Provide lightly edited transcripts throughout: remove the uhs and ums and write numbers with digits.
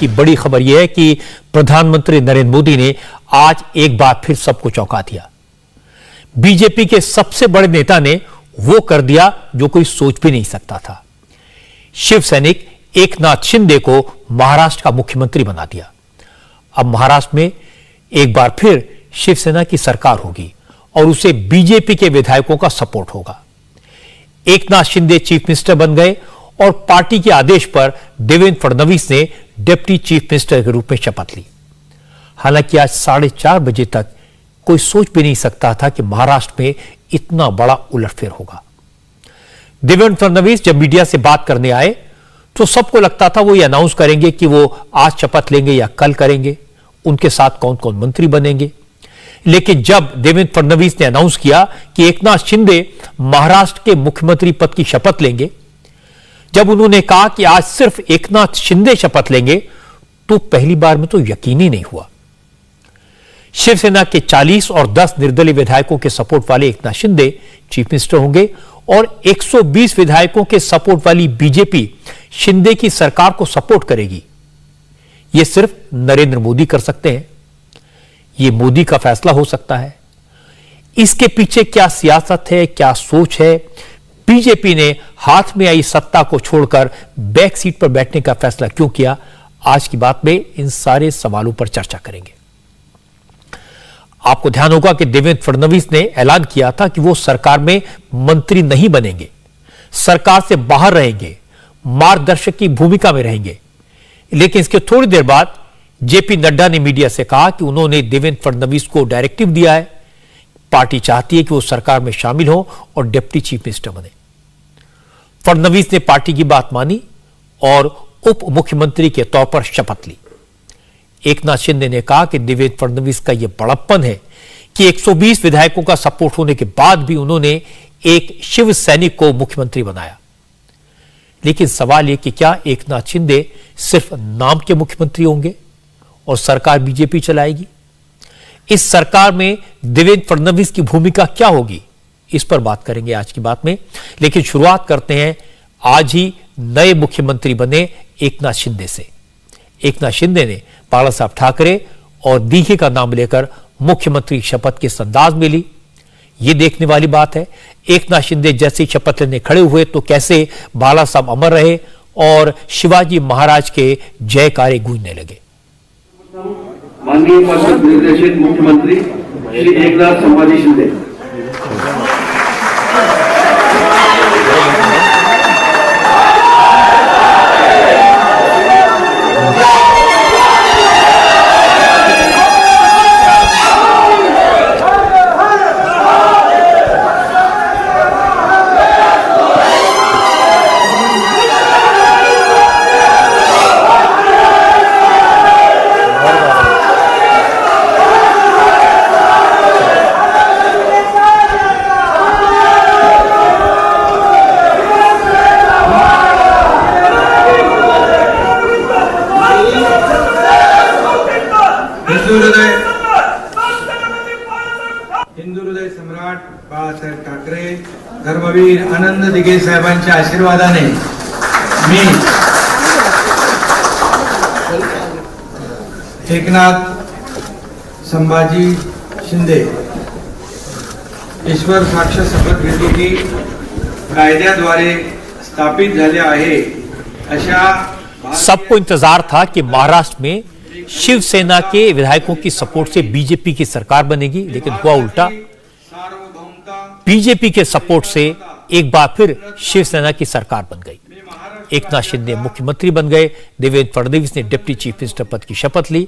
की बड़ी खबर यह है कि प्रधानमंत्री नरेंद्र मोदी ने आज एक बार फिर सबको चौंका दिया। बीजेपी के सबसे बड़े नेता ने वो कर दिया जो कोई सोच भी नहीं सकता था। शिव सैनिक एकनाथ शिंदे को महाराष्ट्र का मुख्यमंत्री बना दिया। अब महाराष्ट्र में एक बार फिर शिवसेना की सरकार होगी और उसे बीजेपी के विधायकों का सपोर्ट होगा। एकनाथ शिंदे चीफ मिनिस्टर बन गए और पार्टी के आदेश पर देवेंद्र फडणवीस ने डिप्टी चीफ मिनिस्टर के रूप में शपथ ली। हालांकि आज 4:30 बजे तक कोई सोच भी नहीं सकता था कि महाराष्ट्र में इतना बड़ा उलटफेर होगा। देवेंद्र फडणवीस जब मीडिया से बात करने आए तो सबको लगता था वो ये अनाउंस करेंगे कि वो आज शपथ लेंगे या कल करेंगे, उनके साथ कौन कौन मंत्री बनेंगे। लेकिन जब देवेंद्र फडणवीस ने अनाउंस किया कि एकनाथ शिंदे महाराष्ट्र के मुख्यमंत्री पद की शपथ लेंगे, जब उन्होंने कहा कि आज सिर्फ एकनाथ शिंदे शपथ लेंगे, तो पहली बार में तो यकीन ही नहीं हुआ। शिवसेना के 40 और 10 निर्दलीय विधायकों के सपोर्ट वाले एकनाथ शिंदे चीफ मिनिस्टर होंगे और 120 विधायकों के सपोर्ट वाली बीजेपी शिंदे की सरकार को सपोर्ट करेगी। यह सिर्फ नरेंद्र मोदी कर सकते हैं। यह मोदी का फैसला हो सकता है। इसके पीछे क्या सियासत है, क्या सोच है, बीजेपी ने हाथ में आई सत्ता को छोड़कर बैक सीट पर बैठने का फैसला क्यों किया, आज की बात में इन सारे सवालों पर चर्चा करेंगे। आपको ध्यान होगा कि देवेंद्र फडणवीस ने ऐलान किया था कि वो सरकार में मंत्री नहीं बनेंगे, सरकार से बाहर रहेंगे, मार्गदर्शक की भूमिका में रहेंगे। लेकिन इसके थोड़ी देर बाद जेपी नड्डा ने मीडिया से कहा कि उन्होंने देवेंद्र फडणवीस को डायरेक्टिव दिया है, पार्टी चाहती है कि वो सरकार में शामिल हो और डिप्टी चीफ मिनिस्टर बने। फडणवीस ने पार्टी की बात मानी और उप मुख्यमंत्री के तौर पर शपथ ली। एकनाथ शिंदे ने कहा कि देवेंद्र फडणवीस का यह बड़प्पन है कि 120 विधायकों का सपोर्ट होने के बाद भी उन्होंने एक शिव सैनिक को मुख्यमंत्री बनाया। लेकिन सवाल यह कि क्या एकनाथ शिंदे सिर्फ नाम के मुख्यमंत्री होंगे और सरकार बीजेपी चलाएगी? इस सरकार में देवेंद्र फडणवीस की भूमिका क्या होगी, इस पर बात करेंगे आज की बात में। लेकिन शुरुआत करते हैं आज ही नए मुख्यमंत्री बने एकनाथ शिंदे से। एकनाथ शिंदे ने बाला साहब ठाकरे और दीघे का नाम लेकर मुख्यमंत्री शपथ के अंदाज में ली। यह देखने वाली बात है, एकनाथ शिंदे जैसे शपथ लेने खड़े हुए तो कैसे बाला साहब अमर रहे और शिवाजी महाराज के जयकारे गूंजने लगे। माननीय परिषद निर्देशित मुख्यमंत्री श्री एकनाथ संभाजी शिंदे। हिंदू हृदय सम्राट बाळासाहेब ठाकरे, धर्मवीर आनंद दिघे साहेबांच्या आशीर्वादाने मी एकनाथ संभाजी शिंदे ईश्वर साक्ष शपथ घेतो की कायद्याद्वारे स्थापित झाले आहे अशा। सबको इंतजार था कि महाराष्ट्र में शिवसेना के विधायकों की सपोर्ट से बीजेपी की सरकार बनेगी, लेकिन हुआ उल्टा। बीजेपी के सपोर्ट से एक बार फिर शिवसेना की सरकार बन गई। एकनाथ शिंदे मुख्यमंत्री बन गए, देवेंद्र फडणवीस ने डिप्टी चीफ मिनिस्टर पद की शपथ ली।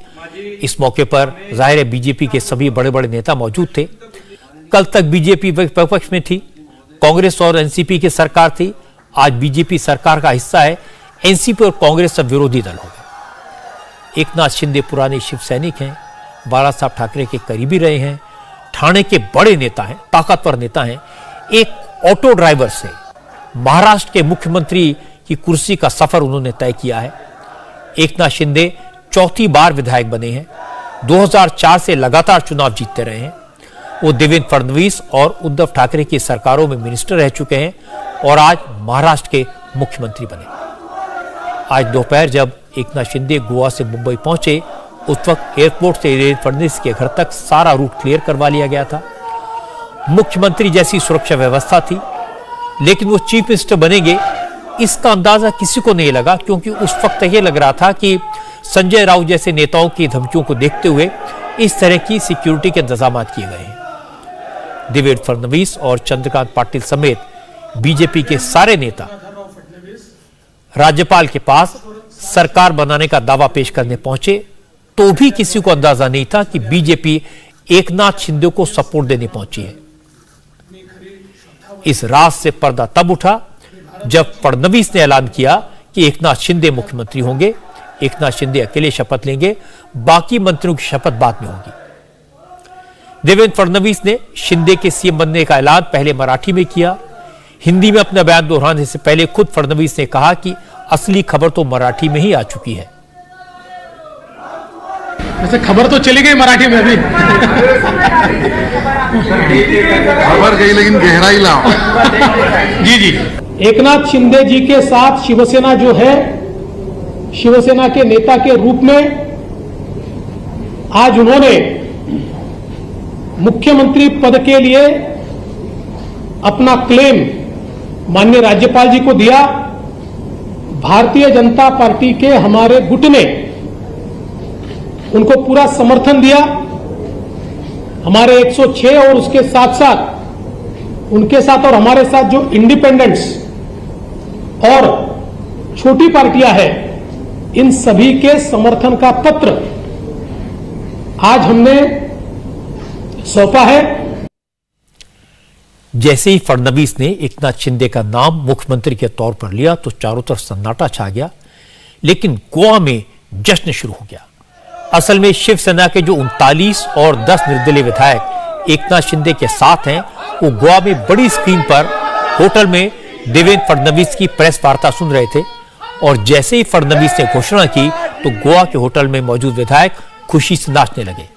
इस मौके पर जाहिर है बीजेपी के सभी बड़े बड़े नेता मौजूद थे। कल तक बीजेपी विपक्ष में थी, कांग्रेस और एनसीपी की सरकार थी। आज बीजेपी सरकार का हिस्सा है, एनसीपी और कांग्रेस सब विरोधी दल हो गए। एकनाथ शिंदे पुराने शिव सैनिक हैं, बाला साहब ठाकरे के करीबी रहे हैं, ठाणे के बड़े नेता हैं, ताकतवर नेता हैं। एक ऑटो ड्राइवर से महाराष्ट्र के मुख्यमंत्री की कुर्सी का सफर उन्होंने तय किया है। एकनाथ शिंदे चौथी बार विधायक बने हैं, 2004 से लगातार चुनाव जीतते रहे हैं। वो देवेंद्र फडणवीस और उद्धव ठाकरे की सरकारों में मिनिस्टर रह चुके हैं और आज महाराष्ट्र के मुख्यमंत्री बने। आज दोपहर जब एकनाथ शिंदे गोवा से मुंबई पहुंचे, उस वक्त एयरपोर्ट से देवेंद्र फडणवीस के घर तक सारा रूट क्लियर करवा लिया गया था। मुख्यमंत्री जैसी सुरक्षा व्यवस्था थी, लेकिन वो चीफ मिनिस्टर बनेंगे इसका अंदाजा किसी को नहीं लगा, क्योंकि उस वक्त यह लग रहा था कि संजय राउत जैसे नेताओं की धमकियों को देखते हुए इस तरह की सिक्योरिटी के इंतजाम किए गए हैं। देवेंद्र फडणवीस और चंद्रकांत पाटिल समेत बीजेपी के सारे नेता राज्यपाल के पास सरकार बनाने का दावा पेश करने पहुंचे, तो भी किसी को अंदाजा नहीं था कि बीजेपी एकनाथ शिंदे को सपोर्ट देने पहुंची है। इस राज से पर्दा तब उठा जब फडणवीस ने ऐलान किया कि एकनाथ शिंदे मुख्यमंत्री होंगे। एकनाथ शिंदे अकेले शपथ लेंगे, बाकी मंत्रियों की शपथ बाद में होगी। देवेंद्र फडणवीस ने शिंदे के सीएम बनने का ऐलान पहले मराठी में किया। हिंदी में अपना बयान दोहराने से पहले खुद फडणवीस ने कहा कि असली खबर तो मराठी में ही आ चुकी है। वैसे खबर तो चली गई मराठी में अभी। खबर गई लेकिन गहराई लाओ। जी जी। एकनाथ शिंदे जी के साथ शिवसेना जो है, शिवसेना के नेता के रूप में आज उन्होंने मुख्यमंत्री पद के लिए अपना क्लेम माननीय राज्यपाल जी को दिया। भारतीय जनता पार्टी के हमारे गुट ने उनको पूरा समर्थन दिया। हमारे 106 और उसके साथ साथ उनके साथ और हमारे साथ जो इंडिपेंडेंट्स और छोटी पार्टियां हैं, इन सभी के समर्थन का पत्र आज हमने सौंपा है। जैसे ही फडणवीस ने एकनाथ शिंदे का नाम मुख्यमंत्री के तौर पर लिया तो चारों तरफ सन्नाटा छा गया, लेकिन गोवा में जश्न शुरू हो गया। असल में शिवसेना के जो 39 और 10 निर्दलीय विधायक एकनाथ शिंदे के साथ हैं, वो गोवा में बड़ी स्क्रीन पर होटल में देवेंद्र फडणवीस की प्रेस वार्ता सुन रहे थे, और जैसे ही फडणवीस ने घोषणा की तो गोवा के होटल में मौजूद विधायक खुशी से नाचने लगे।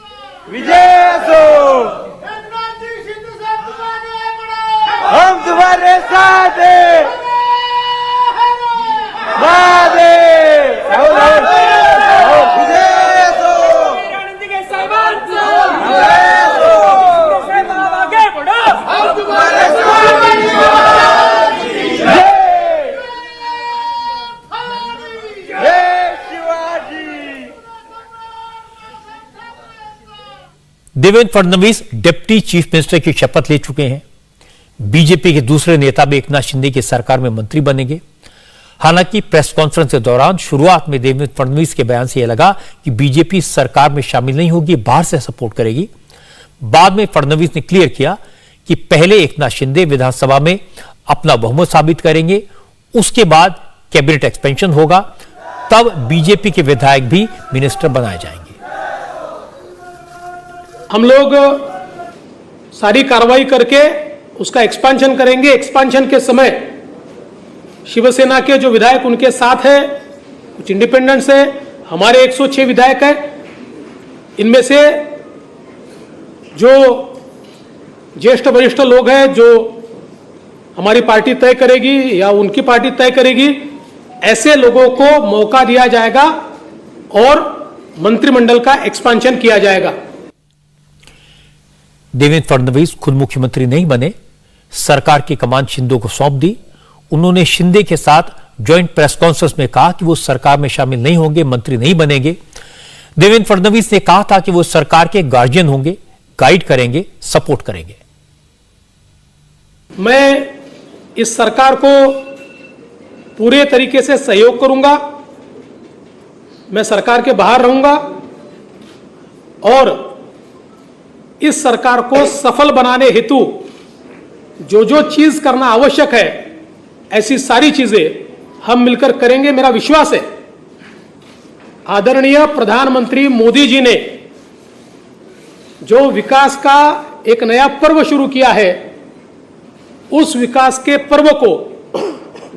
हम तुम्हारे साथ हैं। Devendra Fadnavis deputy chief minister की शपथ ले चुके हैं। बीजेपी के दूसरे नेता भी एकनाथ शिंदे की सरकार में मंत्री बनेंगे। हालांकि प्रेस कॉन्फ्रेंस के दौरान शुरुआत में देवेंद्र फडणवीस के बयान से यह लगा कि बीजेपी सरकार में शामिल नहीं होगी, बाहर से सपोर्ट करेगी। बाद में फडणवीस ने क्लियर किया कि पहले एकनाथ शिंदे विधानसभा में अपना बहुमत साबित करेंगे, उसके बाद कैबिनेट एक्सपेंशन होगा, तब बीजेपी के विधायक भी मिनिस्टर बनाए जाएंगे। हम लोग सारी कार्रवाई करके उसका एक्सपांशन करेंगे। एक्सपांशन के समय शिवसेना के जो विधायक उनके साथ है, कुछ इंडिपेंडेंट्स है, हमारे 106 विधायक हैं। इनमें से जो ज्येष्ठ वरिष्ठ लोग हैं, जो हमारी पार्टी तय करेगी या उनकी पार्टी तय करेगी, ऐसे लोगों को मौका दिया जाएगा और मंत्रिमंडल का एक्सपांशन किया जाएगा। देवेंद्र फडणवीस खुद मुख्यमंत्री नहीं बने, सरकार की कमान शिंदे को सौंप दी। उन्होंने शिंदे के साथ ज्वाइंट प्रेस कॉन्फ्रेंस में कहा कि वो सरकार में शामिल नहीं होंगे, मंत्री नहीं बनेंगे। देवेंद्र फडणवीस ने कहा था कि वो सरकार के गार्जियन होंगे, गाइड करेंगे, सपोर्ट करेंगे। मैं इस सरकार को पूरे तरीके से सहयोग करूंगा। मैं सरकार के बाहर रहूंगा और इस सरकार को सफल बनाने हेतु जो जो चीज करना आवश्यक है, ऐसी सारी चीजें हम मिलकर करेंगे, मेरा विश्वास है। आदरणीय प्रधानमंत्री मोदी जी ने जो विकास का एक नया पर्व शुरू किया है, उस विकास के पर्व को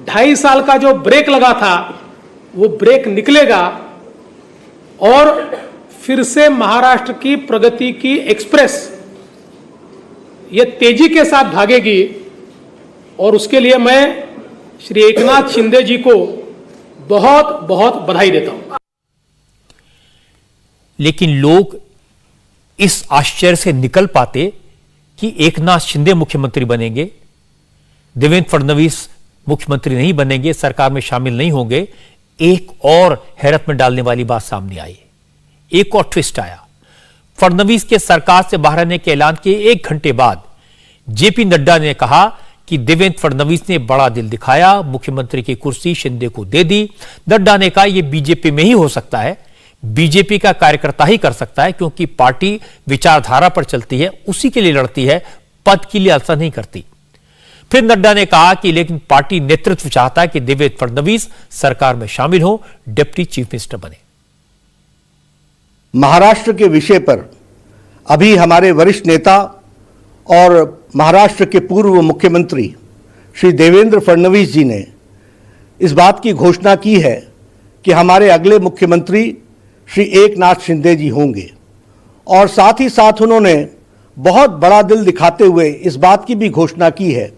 2.5 साल का जो ब्रेक लगा था, वो ब्रेक निकलेगा और फिर से महाराष्ट्र की प्रगति की एक्सप्रेस ये तेजी के साथ भागेगी। और उसके लिए मैं श्री एकनाथ शिंदे जी को बहुत बहुत बधाई देता हूं। लेकिन लोग इस आश्चर्य से निकल पाते कि एकनाथ शिंदे मुख्यमंत्री बनेंगे, देवेंद्र फडणवीस मुख्यमंत्री नहीं बनेंगे, सरकार में शामिल नहीं होंगे। एक और हैरत में डालने वाली बात सामने आई, एक और ट्विस्ट आया। फडणवीस के सरकार से बाहर आने के ऐलान के 1 घंटे बाद जेपी नड्डा ने कहा कि देवेंद्र फडणवीस ने बड़ा दिल दिखाया, मुख्यमंत्री की कुर्सी शिंदे को दे दी। नड्डा ने कहा यह बीजेपी में ही हो सकता है, बीजेपी का कार्यकर्ता ही कर सकता है, क्योंकि पार्टी विचारधारा पर चलती है, उसी के लिए लड़ती है, पद के लिए आशा नहीं करती। फिर नड्डा ने कहा कि लेकिन पार्टी नेतृत्व चाहता है कि देवेंद्र फडणवीस सरकार में शामिल हो, डिप्टी चीफ मिनिस्टर बने। महाराष्ट्र के विषय पर अभी हमारे वरिष्ठ नेता और महाराष्ट्र के पूर्व मुख्यमंत्री श्री देवेंद्र फडणवीस जी ने इस बात की घोषणा की है कि हमारे अगले मुख्यमंत्री श्री एकनाथ शिंदे जी होंगे, और साथ ही साथ उन्होंने बहुत बड़ा दिल दिखाते हुए इस बात की भी घोषणा की है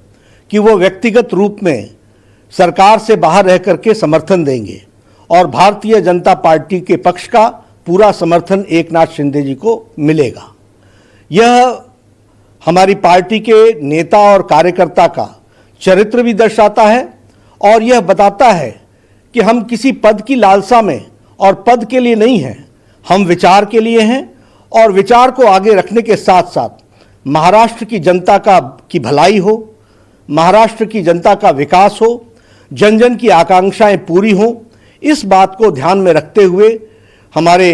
कि वो व्यक्तिगत रूप में सरकार से बाहर रह करके समर्थन देंगे और भारतीय जनता पार्टी के पक्ष का पूरा समर्थन एकनाथ शिंदे जी को मिलेगा। यह हमारी पार्टी के नेता और कार्यकर्ता का चरित्र भी दर्शाता है और यह बताता है कि हम किसी पद की लालसा में और पद के लिए नहीं हैं, हम विचार के लिए हैं और विचार को आगे रखने के साथ साथ महाराष्ट्र की जनता की भलाई हो, महाराष्ट्र की जनता का विकास हो, जन जन की आकांक्षाएं पूरी हों, इस बात को ध्यान में रखते हुए हमारे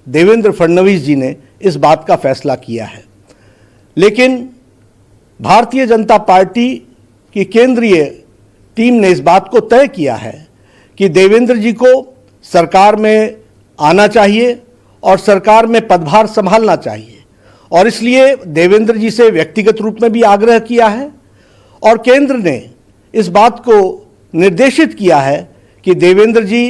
देवेंद्र फडणवीस जी ने इस बात का फैसला किया है। लेकिन भारतीय जनता पार्टी की केंद्रीय टीम ने इस बात को तय किया है कि देवेंद्र जी को सरकार में आना चाहिए और सरकार में पदभार संभालना चाहिए, और इसलिए देवेंद्र जी से व्यक्तिगत रूप में भी आग्रह किया है और केंद्र ने इस बात को निर्देशित किया है कि देवेंद्र जी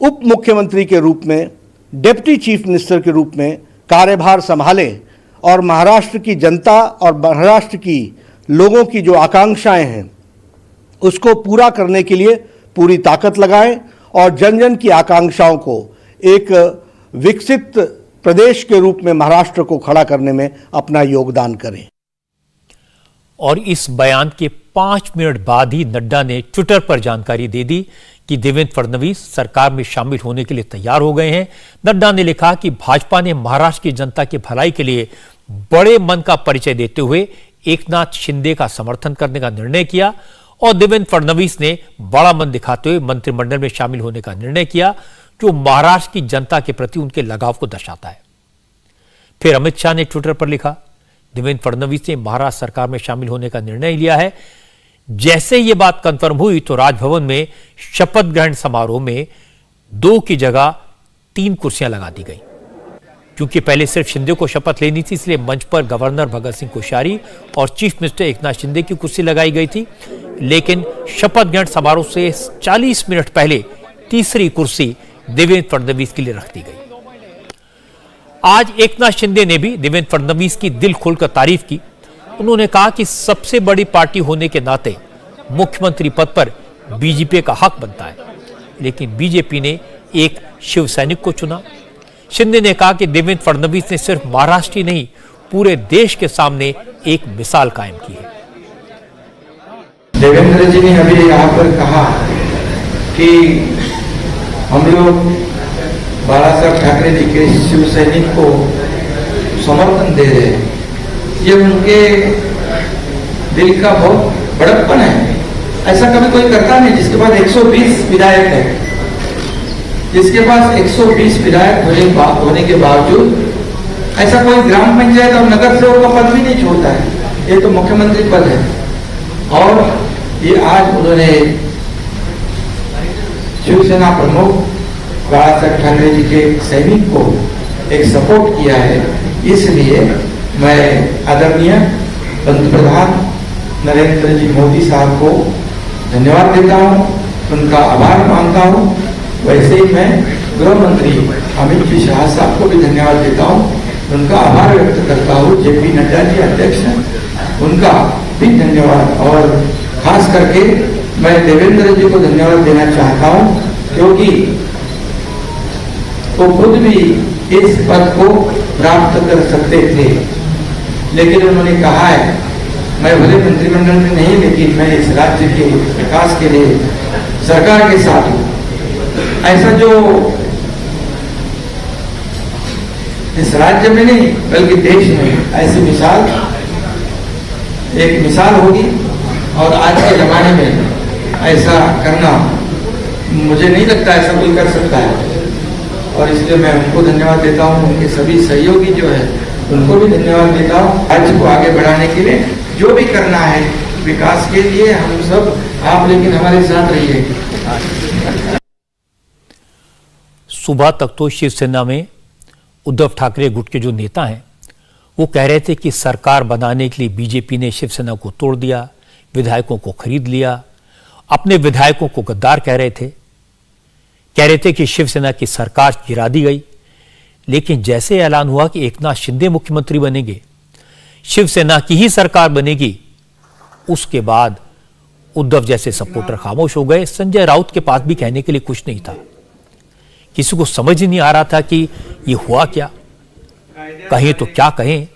उप मुख्यमंत्री के रूप में, डिप्टी चीफ मिनिस्टर के रूप में कार्यभार संभालें और महाराष्ट्र की जनता और महाराष्ट्र की लोगों की जो आकांक्षाएं हैं उसको पूरा करने के लिए पूरी ताकत लगाएं और जन जन की आकांक्षाओं को एक विकसित प्रदेश के रूप में महाराष्ट्र को खड़ा करने में अपना योगदान करें। और इस बयान के 5 मिनट बाद ही नड्डा ने ट्विटर पर जानकारी दे दी कि देवेंद्र फडणवीस सरकार में शामिल होने के लिए तैयार हो गए हैं। नड्डा ने लिखा कि भाजपा ने महाराष्ट्र की जनता की भलाई के लिए बड़े मन का परिचय देते हुए एकनाथ शिंदे का समर्थन करने का निर्णय किया और देवेंद्र फडणवीस ने बड़ा मन दिखाते हुए मंत्रिमंडल में शामिल होने का निर्णय किया, जो महाराष्ट्र की जनता के प्रति उनके लगाव को दर्शाता है। फिर अमित शाह ने ट्विटर पर लिखा, देवेंद्र फडणवीस ने महाराष्ट्र सरकार में शामिल होने का निर्णय लिया है। जैसे ये बात कंफर्म हुई तो राजभवन में शपथ ग्रहण समारोह में 2 की जगह 3 कुर्सियां लगा दी गई। क्योंकि पहले सिर्फ शिंदे को शपथ लेनी थी, इसलिए मंच पर गवर्नर भगत सिंह कोश्यारी और चीफ मिनिस्टर एकनाथ शिंदे की कुर्सी लगाई गई थी। लेकिन शपथ ग्रहण समारोह से 40 मिनट पहले तीसरी कुर्सी देवेंद्र फडणवीस के लिए रख दी गई। आज एकनाथ शिंदे ने भी देवेंद्र फडणवीस की दिल खोलकर तारीफ की। उन्होंने कहा कि सबसे बड़ी पार्टी होने के नाते मुख्यमंत्री पद पर बीजेपी का हक बनता है, लेकिन बीजेपी ने एक शिव सैनिक को चुना। शिंदे ने कहा कि देवेंद्र फडणवीस ने सिर्फ महाराष्ट्र ही नहीं, पूरे देश के सामने एक मिसाल कायम की है। देवेंद्र जी ने अभी यहाँ पर कहा कि हम लोग बाला साहब ठाकरे जी के शिव सैनिक को समर्थन दे रहे हैं। ये उनके दिल का बहुत बड़प्पन है। ऐसा कभी कोई करता नहीं जिसके पास 120 विधायक है, जिसके पास 120 विधायक होने के बावजूद ऐसा कोई ग्राम पंचायत और नगर सेवक का पद भी नहीं छोड़ता है। ये तो मुख्यमंत्री पद है और ये आज उन्होंने शिवसेना प्रमुख बाला साहब ठाकरे जी के सैनिक को एक सपोर्ट किया है। इसलिए मैं आदरणीय पंतप्रधान नरेंद्र जी मोदी साहब को धन्यवाद देता हूँ, उनका आभार मानता हूँ। वैसे ही मैं गृह मंत्री अमित जी शाह साहब को भी धन्यवाद देता हूँ, उनका आभार व्यक्त करता हूँ। जेपी नड्डा जी अध्यक्ष हैं, उनका भी धन्यवाद और खास करके मैं देवेंद्र जी को धन्यवाद देना चाहता हूं, क्योंकि वो खुद भी इस पद को प्राप्त कर सकते थे, लेकिन उन्होंने कहा है मैं भले मंत्रिमंडल में नहीं, लेकिन मैं इस राज्य के विकास के लिए सरकार के साथ हूं। ऐसा जो इस राज्य में नहीं बल्कि देश में ऐसी एक मिसाल होगी, और आज के जमाने में ऐसा करना मुझे नहीं लगता ऐसा कोई कर सकता है, और इसलिए मैं उनको धन्यवाद देता हूं। उनके सभी सहयोगी जो है उनको भी धन्यवाद देता हूं। राज्य को आगे बढ़ाने के लिए जो भी करना है विकास के लिए हम सब, आप लेकिन हमारे साथ रहिए। सुबह तक तो शिवसेना में उद्धव ठाकरे गुट के जो नेता हैं वो कह रहे थे कि सरकार बनाने के लिए बीजेपी ने शिवसेना को तोड़ दिया, विधायकों को खरीद लिया, अपने विधायकों को गद्दार कह रहे थे कि शिवसेना की सरकार गिरा दी गई। लेकिन जैसे ऐलान हुआ कि एकनाथ शिंदे मुख्यमंत्री बनेंगे, शिवसेना की ही सरकार बनेगी, उसके बाद उद्धव जैसे सपोर्टर खामोश हो गए। संजय राउत के पास भी कहने के लिए कुछ नहीं था। किसी को समझ ही नहीं आ रहा था कि ये हुआ क्या, कहें तो क्या कहें।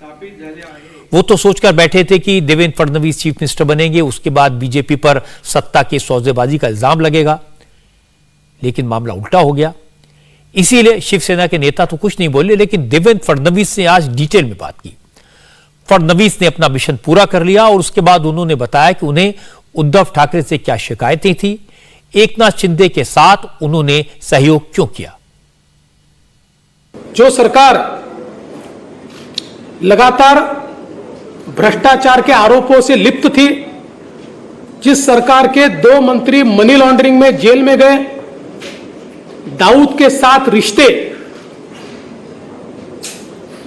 वो तो सोचकर बैठे थे कि देवेंद्र फडणवीस चीफ मिनिस्टर बनेंगे, उसके बाद बीजेपी पर सत्ता की सौदेबाजी का इल्जाम लगेगा, लेकिन मामला उल्टा हो गया। इसीलिए शिवसेना के नेता तो कुछ नहीं बोले, लेकिन देवेंद्र फडणवीस ने आज डिटेल में बात की। फडणवीस ने अपना मिशन पूरा कर लिया और उसके बाद उन्होंने बताया कि उन्हें उद्धव ठाकरे से क्या शिकायतें थी, एकनाथ शिंदे के साथ उन्होंने सहयोग क्यों किया। जो सरकार लगातार भ्रष्टाचार के आरोपों से लिप्त थी, जिस सरकार के 2 मंत्री मनी लॉन्ड्रिंग में जेल में गए, दाऊद के साथ रिश्ते,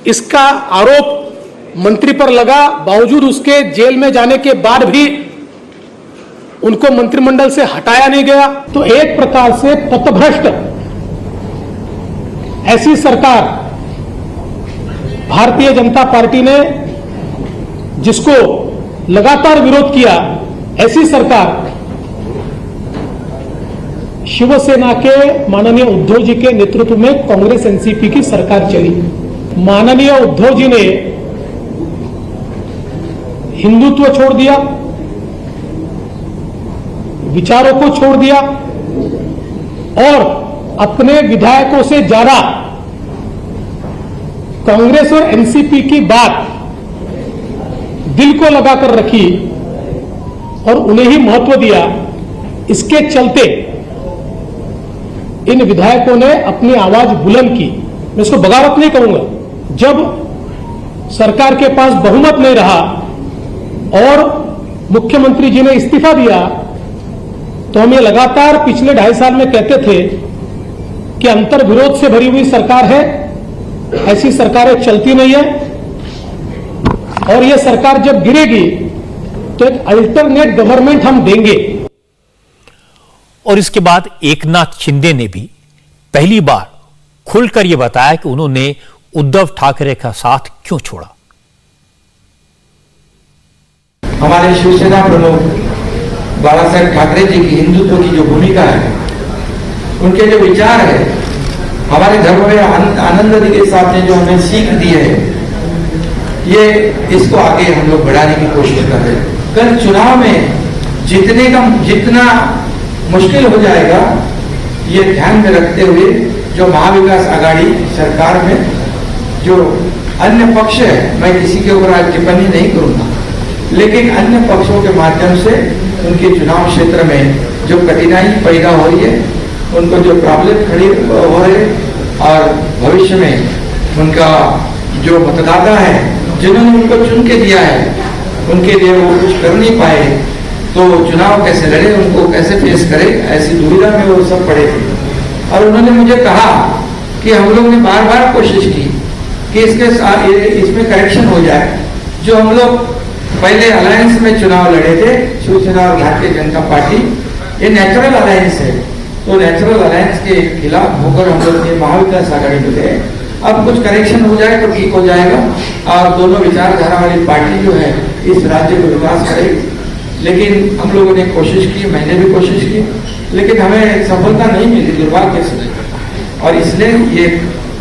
इसका आरोप मंत्री पर लगा, बावजूद उसके जेल में जाने के बाद भी उनको मंत्रिमंडल से हटाया नहीं गया। तो एक प्रकार से पथभ्रष्ट ऐसी सरकार भारतीय जनता पार्टी ने, जिसको लगातार विरोध किया, ऐसी सरकार शिवसेना के माननीय उद्धव जी के नेतृत्व में कांग्रेस एनसीपी की सरकार चली। माननीय उद्धव जी ने हिंदुत्व छोड़ दिया, विचारों को छोड़ दिया और अपने विधायकों से ज्यादा कांग्रेस और एनसीपी की बात दिल को लगाकर रखी और उन्हें ही महत्व दिया। इसके चलते इन विधायकों ने अपनी आवाज बुलंद की। मैं इसको बगावत नहीं कहूंगा। जब सरकार के पास बहुमत नहीं रहा और मुख्यमंत्री जी ने इस्तीफा दिया, तो हम ये लगातार पिछले 2.5 साल में कहते थे कि अंतर विरोध से भरी हुई सरकार है, ऐसी सरकारें चलती नहीं है, और ये सरकार जब गिरेगी तो एक अल्टरनेट गवर्नमेंट हम देंगे। और इसके बाद एकनाथ शिंदे ने भी पहली बार खुलकर यह बताया कि उन्होंने उद्धव ठाकरे का साथ क्यों छोड़ा। हमारे शिवसेना प्रमुख बाला साहेब ठाकरे जी की हिंदुत्व की जो भूमिका है, उनके जो विचार है, हमारे धर्म में आनंद के साथ ने जो हमें सीख दी है, ये इसको आगे हम लोग बढ़ाने की कोशिश कर रहे हैं। कल चुनाव में जितना मुश्किल हो जाएगा, ये ध्यान में रखते हुए जो महाविकास आघाड़ी सरकार में जो अन्य पक्ष है, मैं किसी के ऊपर आज टिप्पणी नहीं करूंगा, लेकिन अन्य पक्षों के माध्यम से उनके चुनाव क्षेत्र में जो कठिनाई पैदा हो रही है, उनको जो प्रॉब्लम खड़ी हो रहे, और भविष्य में उनका जो मतदाता है, जिन्होंने उनको चुन के दिया है, उनके लिए वो कुछ कर नहीं पाए, तो चुनाव कैसे लड़े, उनको कैसे फेस करे, ऐसी दुविधा में वो सब पड़े थे। और उन्होंने मुझे कहा कि हम लोग ने बार बार कोशिश की कि इसमें करेक्शन हो जाए। जो हम लोग पहले अलायंस में चुनाव लड़े थे, शिवसेना और भारतीय जनता पार्टी, ये नेचुरल अलायंस है, तो नेचुरल अलायंस के खिलाफ होकर हम लोग ये महाविकास आघाड़ी में गए। अब कुछ करेक्शन हो जाए तो ठीक हो जाएगा, और दोनों विचारधारा वाली पार्टी जो है इस राज्य को विकास करेगी। लेकिन हम लोगों ने कोशिश की, मैंने भी कोशिश की, लेकिन हमें सफलता नहीं मिली, दुर्भाग्य से। और इसलिए ये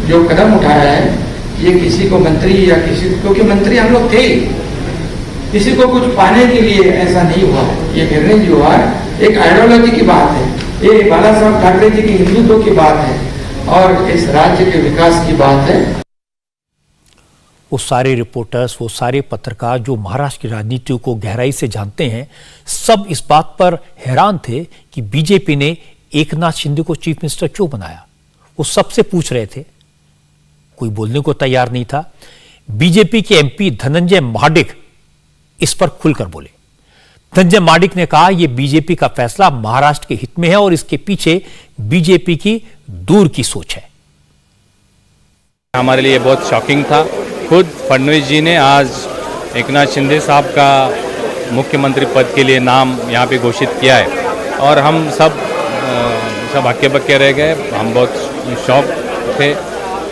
जो कदम उठाया है, ये किसी को मंत्री या किसी, क्योंकि मंत्री हम लोग थे, किसी को कुछ पाने के लिए ऐसा नहीं हुआ। ये निर्णय जो हुआ है एक आइडियोलॉजी की बात है, ये बाला साहब ठाकरे जी की हिंदुत्व की बात है और इस राज्य के विकास की बात है। वो सारे रिपोर्टर्स, वो सारे पत्रकार जो महाराष्ट्र की राजनीति को गहराई से जानते हैं, सब इस बात पर हैरान थे कि बीजेपी ने एकनाथ शिंदे को चीफ मिनिस्टर क्यों बनाया। वो सबसे पूछ रहे थे, कोई बोलने को तैयार नहीं था। बीजेपी के एमपी धनंजय महाडिक इस पर खुलकर बोले। धनंजय महाडिक ने कहा, यह बीजेपी का फैसला महाराष्ट्र के हित में है और इसके पीछे बीजेपी की दूर की सोच है। हमारे लिए बहुत शॉकिंग था। खुद फडणवीस जी ने आज एकनाथ शिंदे साहब का मुख्यमंत्री पद के लिए नाम यहाँ पे घोषित किया है और हम सब हक्के बक्के रह गए। हम बहुत शॉक थे,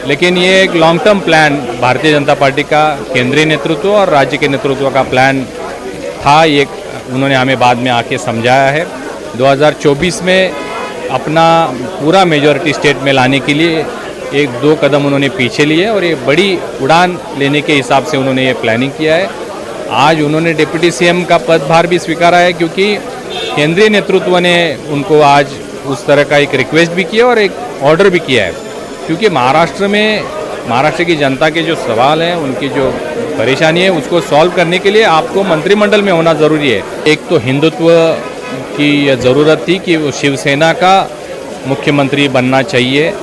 लेकिन ये एक long term plan Bharatiya Janata party का केंद्रीय नेतृत्व और राज्य के नेतृत्व का प्लान था। ये उन्होंने हमें बाद में आके समझाया है। 2024 में अपना पूरा मेजॉरिटी स्टेट में लाने के लिए 1-2 कदम उन्होंने पीछे लिए और ये बड़ी उड़ान लेने के हिसाब से उन्होंने ये प्लानिंग किया है। आज उन्होंने डिप्टी सीएम का पदभार भी स्वीकारा है, क्योंकि केंद्रीय नेतृत्व ने उनको आज उस तरह का एक रिक्वेस्ट भी किया और एक ऑर्डर भी किया है, क्योंकि महाराष्ट्र की जनता के जो सवाल हैं, उनकी जो परेशानी है, उसको सॉल्व करने के लिए आपको मंत्रिमंडल में होना ज़रूरी है। एक तो हिंदुत्व की ज़रूरत थी कि वो शिवसेना का मुख्यमंत्री बनना चाहिए।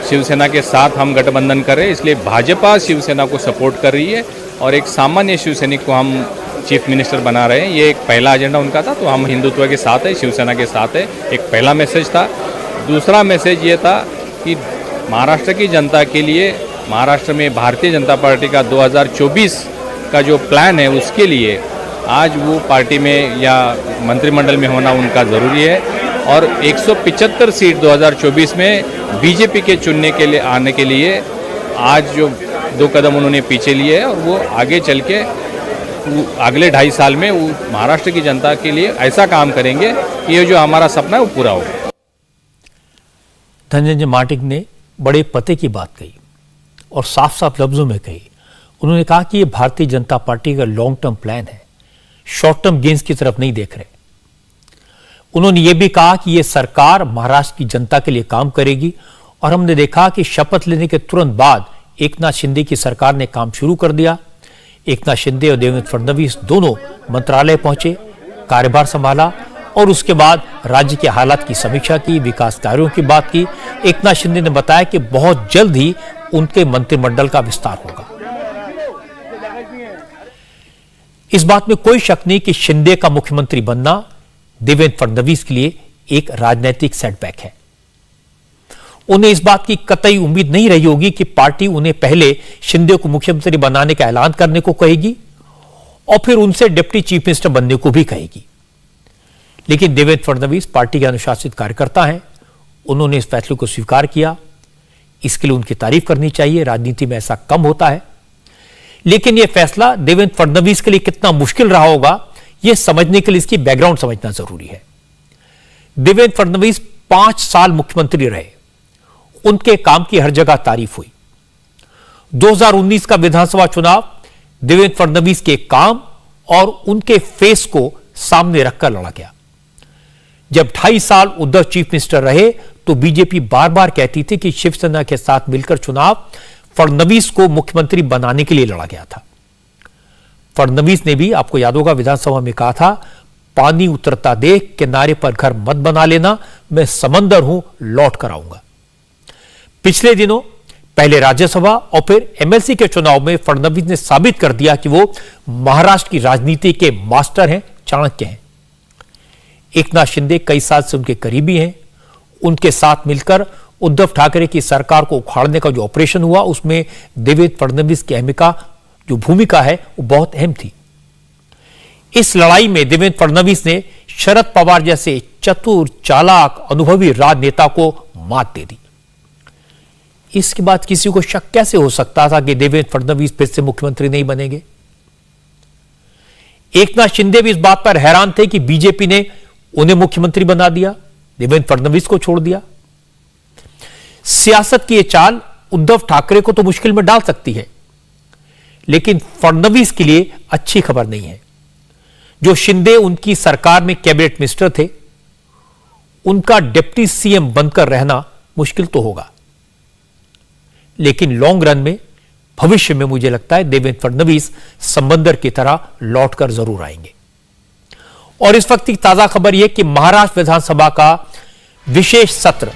शिवसेना के साथ हम गठबंधन कर रहे हैं, इसलिए भाजपा शिवसेना को सपोर्ट कर रही है और एक सामान्य शिवसैनिक को हम चीफ मिनिस्टर बना रहे हैं। ये एक पहला एजेंडा उनका था, तो हम हिंदुत्व के साथ है, शिवसेना के साथ है। एक पहला मैसेज था। दूसरा मैसेज ये था कि महाराष्ट्र की जनता के लिए, महाराष्ट्र में भारतीय जनता पार्टी का 2024 का जो प्लान है, उसके लिए आज वो पार्टी में या मंत्रिमंडल में होना उनका ज़रूरी है। और 175 सीट 2024 में बीजेपी के चुनने के लिए आने के लिए आज जो 2 कदम उन्होंने पीछे लिए हैं और वो आगे चल के अगले 2.5 साल में वो महाराष्ट्र की जनता के लिए ऐसा काम करेंगे कि ये जो हमारा सपना है वो पूरा हो। धनंजय महाडिक ने बड़े पते की बात कही और साफ साफ लफ्जों में कही। उन्होंने कहा कि ये भारतीय जनता पार्टी का लॉन्ग टर्म प्लान है, शॉर्ट टर्म गेन्स की तरफ नहीं देख रहे। उन्होंने ये भी कहा कि ये सरकार महाराष्ट्र की जनता के लिए काम करेगी और हमने देखा कि शपथ लेने के तुरंत बाद एकनाथ शिंदे की सरकार ने काम शुरू कर दिया। एकनाथ शिंदे और देवेंद्र फडणवीस दोनों मंत्रालय पहुंचे, कार्यभार संभाला और उसके बाद राज्य के हालात की समीक्षा की, विकास कार्यों की बात की। एकनाथ शिंदे ने बताया कि बहुत जल्द ही उनके मंत्रिमंडल का विस्तार होगा। इस बात में कोई शक नहीं कि शिंदे का मुख्यमंत्री बनना देवेंद्र फडणवीस के लिए एक राजनीतिक सेटबैक है। उन्हें इस बात की कतई उम्मीद नहीं रही होगी कि पार्टी उन्हें पहले शिंदे को मुख्यमंत्री बनाने का ऐलान करने को कहेगी और फिर उनसे डिप्टी चीफ मिनिस्टर बनने को भी कहेगी। लेकिन देवेंद्र फडणवीस पार्टी के अनुशासित कार्यकर्ता हैं, उन्होंने इस फैसले को स्वीकार किया। इसके लिए उनकी तारीफ करनी चाहिए, राजनीति में ऐसा कम होता है। लेकिन यह फैसला देवेंद्र फडणवीस के लिए कितना मुश्किल रहा होगा, यह समझने के लिए इसकी बैकग्राउंड समझना जरूरी है। देवेंद्र फडणवीस 5 साल मुख्यमंत्री रहे, उनके काम की हर जगह तारीफ हुई। 2019 का विधानसभा चुनाव देवेंद्र फडणवीस के काम और उनके फेस को सामने रखकर लड़ा गया। जब 2.5 साल उद्धव चीफ मिनिस्टर रहे तो बीजेपी बार बार कहती थी कि शिवसेना के साथ मिलकर चुनाव फडणवीस को मुख्यमंत्री बनाने के लिए लड़ा गया था। फडणवीस ने भी, आपको याद होगा, विधानसभा में कहा था, पानी उतरता देख किनारे पर घर मत बना लेना, मैं समंदर हूं, लौट कर आऊंगा। पिछले दिनों पहले राज्यसभा और फिर एमएलसी के चुनाव में फडणवीस ने साबित कर दिया कि वो महाराष्ट्र की राजनीति के मास्टर हैं, चाणक्य हैं। एकनाथ शिंदे कई साल से उनके करीबी हैं। उनके साथ मिलकर उद्धव ठाकरे की सरकार को उखाड़ने का जो ऑपरेशन हुआ, उसमें देवेंद्र फडणवीस की जो भूमिका है वो बहुत अहम थी। इस लड़ाई में देवेंद्र फडणवीस ने शरद पवार जैसे चतुर, चालाक, अनुभवी राजनेता को मात दे दी। इसके बाद किसी को शक कैसे हो सकता था कि देवेंद्र फडणवीस फिर से मुख्यमंत्री नहीं बनेंगे? एकनाथ शिंदे भी इस बात पर हैरान थे कि बीजेपी ने उन्हें मुख्यमंत्री बना दिया, देवेंद्र फडणवीस को छोड़ दिया। सियासत की यह चाल उद्धव ठाकरे को तो मुश्किल में डाल सकती है, लेकिन फडणवीस के लिए अच्छी खबर नहीं है। जो शिंदे उनकी सरकार में कैबिनेट मिनिस्टर थे, उनका डिप्टी सीएम बनकर रहना मुश्किल तो होगा, लेकिन लॉन्ग रन में, भविष्य में मुझे लगता है देवेंद्र फडणवीस समंदर की तरह लौटकर जरूर आएंगे। और इस वक्त की ताजा खबर यह कि महाराष्ट्र विधानसभा का विशेष सत्र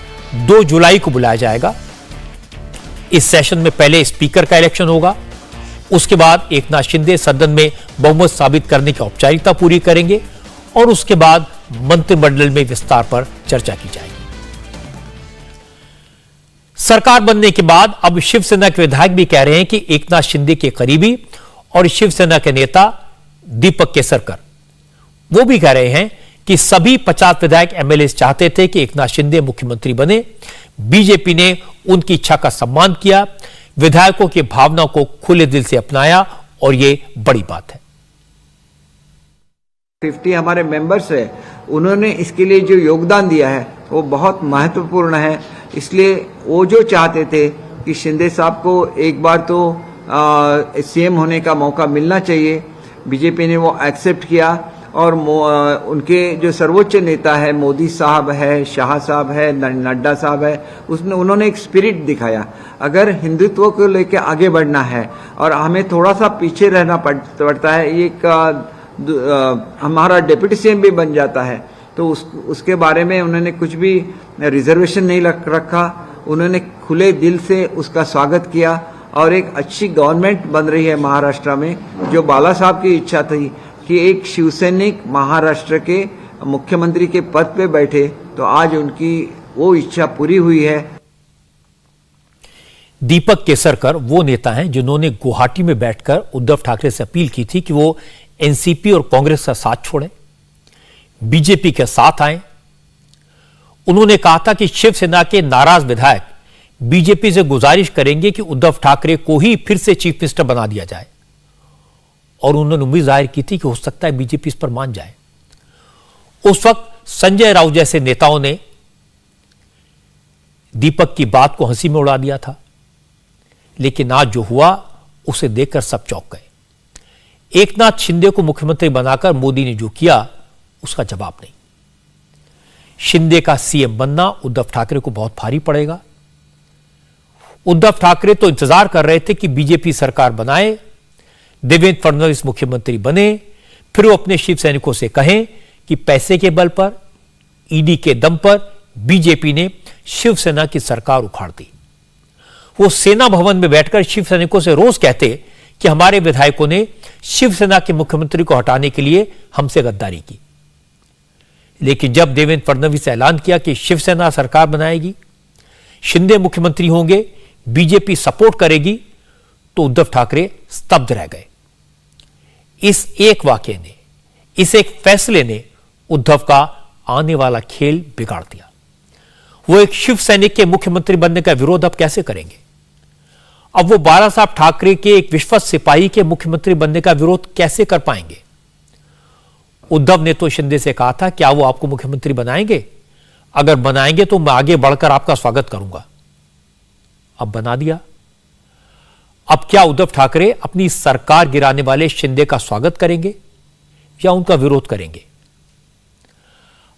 2 जुलाई को बुलाया जाएगा। इस सेशन में पहले स्पीकर का इलेक्शन होगा, उसके बाद एकनाथ शिंदे सदन में बहुमत साबित करने की औपचारिकता पूरी करेंगे और उसके बाद मंत्रिमंडल में विस्तार पर चर्चा की जाएगी। सरकार बनने के बाद अब शिवसेना के विधायक भी कह रहे हैं कि एकनाथ शिंदे के करीबी और शिवसेना के नेता दीपक केसरकर, वो भी कह रहे हैं कि सभी 50 विधायक एमएलए चाहते थे कि एकनाथ शिंदे मुख्यमंत्री बने। बीजेपी ने उनकी इच्छा का सम्मान किया, विधायकों की भावना को खुले दिल से अपनाया और यह बड़ी बात है। 50 हमारे मेंबर्स है, उन्होंने इसके लिए जो योगदान दिया है वो बहुत महत्वपूर्ण है। इसलिए वो जो चाहते थे कि शिंदे साहब को एक बार तो सीएम होने का मौका मिलना चाहिए, बीजेपी ने वो एक्सेप्ट किया। और उनके जो सर्वोच्च नेता है, मोदी साहब है, शाह साहब है, नड्डा साहब है, उसने उन्होंने एक स्पिरिट दिखाया। अगर हिंदुत्व को लेकर आगे बढ़ना है और हमें थोड़ा सा पीछे रहना पड़ता है, एक हमारा डिप्टी सीएम भी बन जाता है, तो उसके बारे में उन्होंने कुछ भी रिजर्वेशन नहीं रखा। उन्होंने खुले दिल से उसका स्वागत किया और एक अच्छी गवर्नमेंट बन रही है महाराष्ट्र में। जो बाला साहब की इच्छा थी कि एक शिवसैनिक महाराष्ट्र के मुख्यमंत्री के पद पे बैठे, तो आज उनकी वो इच्छा पूरी हुई है। दीपक केसरकर वो नेता हैं जिन्होंने गुवाहाटी में बैठकर उद्धव ठाकरे से अपील की थी कि वो एनसीपी और कांग्रेस का साथ छोड़ें, बीजेपी के साथ आए। उन्होंने कहा था कि शिवसेना के नाराज विधायक बीजेपी से गुजारिश करेंगे कि उद्धव ठाकरे को ही फिर से चीफ मिनिस्टर बना दिया जाए, और उन्होंने उम्मीद जाहिर की थी कि हो सकता है बीजेपी इस पर मान जाए। उस वक्त संजय राउत जैसे नेताओं ने दीपक की बात को हंसी में उड़ा दिया था, लेकिन आज जो हुआ उसे देखकर सब चौंक गए। एकनाथ शिंदे को मुख्यमंत्री बनाकर मोदी ने जो किया उसका जवाब नहीं। शिंदे का सीएम बनना उद्धव ठाकरे को बहुत भारी पड़ेगा। उद्धव ठाकरे तो इंतजार कर रहे थे कि बीजेपी सरकार बनाए, देवेंद्र फडणवीस मुख्यमंत्री बने, फिर वो अपने शिव सैनिकों से कहें कि पैसे के बल पर, ईडी के दम पर बीजेपी ने शिवसेना की सरकार उखाड़ दी। वो सेना भवन में बैठकर शिव सैनिकों से रोज कहते कि हमारे विधायकों ने शिवसेना के मुख्यमंत्री को हटाने के लिए हमसे गद्दारी की। लेकिन जब देवेंद्र फडणवीस ने ऐलान किया कि शिवसेना सरकार बनाएगी, शिंदे मुख्यमंत्री होंगे, बीजेपी सपोर्ट करेगी, तो उद्धव ठाकरे स्तब्ध रह गए। इस एक वाकये ने, इस एक फैसले ने उद्धव का आने वाला खेल बिगाड़ दिया। वो एक शिव सैनिक के मुख्यमंत्री बनने का विरोध अब कैसे करेंगे? अब वो बाला साहब ठाकरे के एक विश्वस्त सिपाही के मुख्यमंत्री बनने का विरोध कैसे कर पाएंगे? उद्धव ने तो शिंदे से कहा था क्या वो आपको मुख्यमंत्री बनाएंगे? अगर बनाएंगे तो मैं आगे बढ़कर आपका स्वागत करूंगा। अब बना दिया। अब क्या उद्धव ठाकरे अपनी सरकार गिराने वाले शिंदे का स्वागत करेंगे या उनका विरोध करेंगे?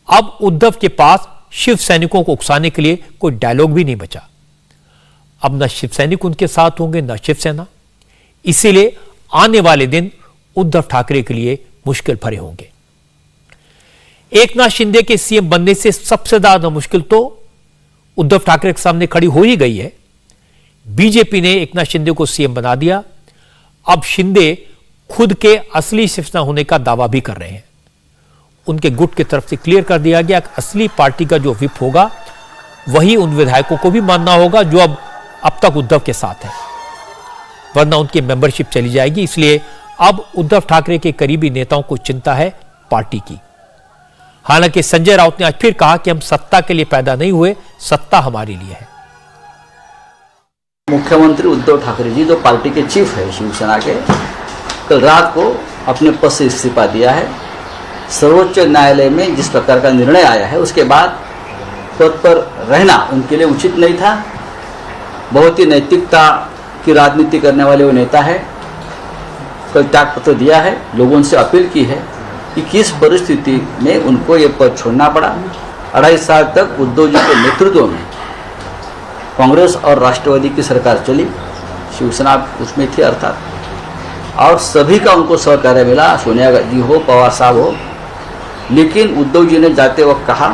अब उद्धव के पास शिव सैनिकों को उकसाने के लिए कोई डायलॉग भी नहीं बचा। अब न शिव सैनिक उनके साथ होंगे न शिवसेना। इसीलिए आने वाले दिन उद्धव ठाकरे के लिए मुश्किल भरे होंगे। एकनाथ शिंदे के सीएम बनने से सबसे ज्यादा मुश्किल तो उद्धव ठाकरे के सामने खड़ी हो ही गई है। बीजेपी ने एकनाथ शिंदे को सीएम बना दिया। अब शिंदे खुद के असली शिवसेना होने का दावा भी कर रहे हैं। उनके गुट की तरफ से क्लियर कर दिया गया कि असली पार्टी का जो विप होगा वही उन विधायकों को भी मानना होगा जो अब तक उद्धव के साथ है, वरना उनकी मेंबरशिप चली जाएगी। इसलिए अब उद्धव ठाकरे के करीबी नेताओं को चिंता है पार्टी की। हालांकि संजय राउत ने आज फिर कहा कि हम सत्ता के लिए पैदा नहीं हुए, सत्ता हमारे लिए है। मुख्यमंत्री उद्धव ठाकरे जी जो पार्टी के चीफ है शिवसेना के, कल रात को अपने पद से इस्तीफा दिया है। सर्वोच्च न्यायालय में जिस प्रकार का निर्णय आया है उसके बाद पद पर रहना उनके लिए उचित नहीं था। बहुत ही नैतिकता की राजनीति करने वाले वो नेता है। कल त्यागपत्र दिया है, लोगों से अपील की है कि किस परिस्थिति में उनको ये पद छोड़ना पड़ा। 2.5 साल तक उद्धव जी के नेतृत्व में कांग्रेस और राष्ट्रवादी की सरकार चली, शिवसेना उसमें थी अर्थात, और सभी का उनको सहकार्य मिला, सोनिया गांधी हो, पवार साहब हो। लेकिन उद्धव जी ने जाते वक्त कहा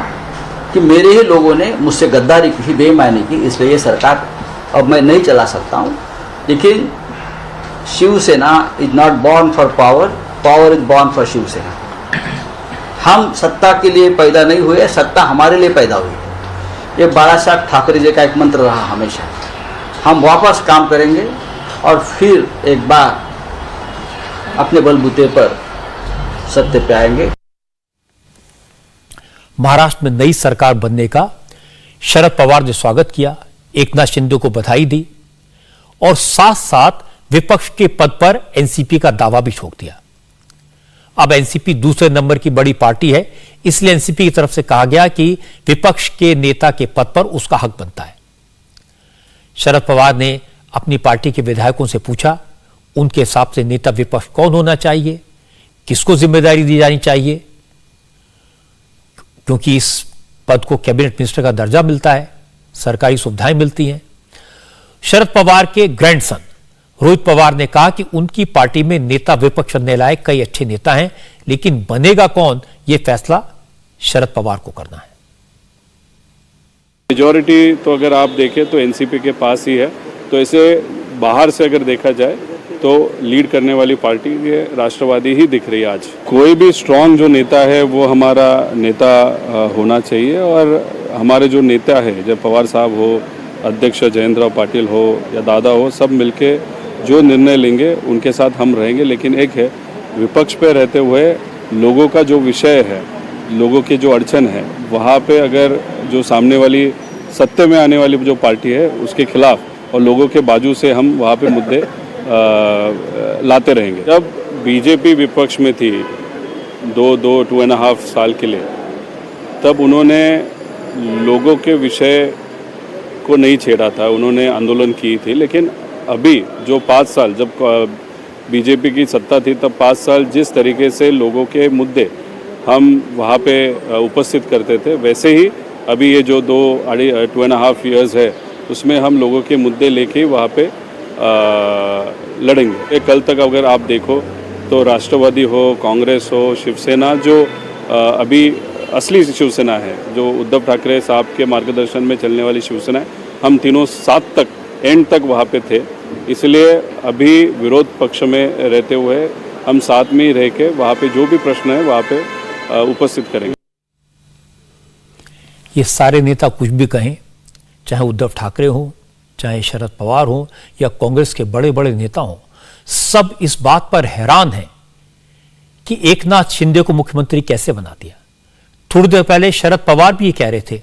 कि मेरे ही लोगों ने मुझसे गद्दारी की, बेईमानी की, इसलिए ये सरकार अब मैं नहीं चला सकता हूँ। लेकिन Shiv Sena is not born for power, power is born for Shiv Sena. हम सत्ता के लिए पैदा नहीं हुए, सत्ता हमारे लिए पैदा हुई। ये बाला साहब ठाकरे जी का एक मंत्र रहा हमेशा। हम वापस काम करेंगे और फिर एक बार अपने बलबूते पर सत्य पे आएंगे। महाराष्ट्र में नई सरकार बनने का शरद पवार ने स्वागत किया, एकनाथ शिंदे को बधाई दी और साथ साथ विपक्ष के पद पर एनसीपी का दावा भी ठोक दिया। अब एनसीपी दूसरे नंबर की बड़ी पार्टी है, इसलिए एनसीपी की तरफ से कहा गया कि विपक्ष के नेता के पद पर उसका हक बनता है। शरद पवार ने अपनी पार्टी के विधायकों से पूछा उनके हिसाब से नेता विपक्ष कौन होना चाहिए, किसको जिम्मेदारी दी जानी चाहिए, क्योंकि इस पद को कैबिनेट मिनिस्टर का दर्जा मिलता है, सरकारी सुविधाएं मिलती हैं। शरद पवार के ग्रैंडसन रोहित पवार ने कहा कि उनकी पार्टी में नेता विपक्ष चुनने लायक कई अच्छे नेता हैं, लेकिन बनेगा कौन यह फैसला शरद पवार को करना है। मेजॉरिटी तो अगर आप देखें तो एनसीपी के पास ही है, तो ऐसे बाहर से अगर देखा जाए तो लीड करने वाली पार्टी ये राष्ट्रवादी ही दिख रही है आज। कोई भी स्ट्रांग जो नेता है वो हमारा नेता होना चाहिए, और हमारे जो नेता है, जब पवार साहब हो, अध्यक्ष जयेंद्र पाटिल हो या दादा हो, सब मिलके जो निर्णय लेंगे उनके साथ हम रहेंगे। लेकिन एक है, विपक्ष पे रहते हुए लोगों का जो विषय है, लोगों के जो अड़चन है, वहाँ पे अगर जो सामने वाली सत्ते में आने वाली जो पार्टी है उसके खिलाफ और लोगों के बाजू से हम वहाँ पे मुद्दे लाते रहेंगे। जब बीजेपी विपक्ष में थी 2.5 साल के लिए, तब उन्होंने लोगों के विषय को नहीं छेड़ा था, उन्होंने आंदोलन की थी। लेकिन अभी जो 5 साल जब बीजेपी की सत्ता थी, तब 5 साल जिस तरीके से लोगों के मुद्दे हम वहाँ पे उपस्थित करते थे, वैसे ही अभी ये जो 2.5 ईयर्स है उसमें हम लोगों के मुद्दे लेके वहाँ पे लड़ेंगे। कल तक अगर आप देखो तो राष्ट्रवादी हो, कांग्रेस हो, शिवसेना, जो अभी असली शिवसेना है, जो उद्धव ठाकरे साहब के मार्गदर्शन में चलने वाली शिवसेना है, हम तीनों साथ तक एंड तक वहाँ पे थे। इसलिए अभी विरोध पक्ष में रहते हुए हम साथ में ही रह के वहाँ पे जो भी प्रश्न है वहाँ पे उपस्थित करेंगे। ये सारे नेता कुछ भी कहें, चाहे उद्धव ठाकरे हो, चाहे शरद पवार हो या कांग्रेस के बड़े बड़े नेता हों, सब इस बात पर हैरान हैं कि एकनाथ शिंदे को मुख्यमंत्री कैसे बना दिया। थोड़ी देर पहले शरद पवार भी ये कह रहे थे,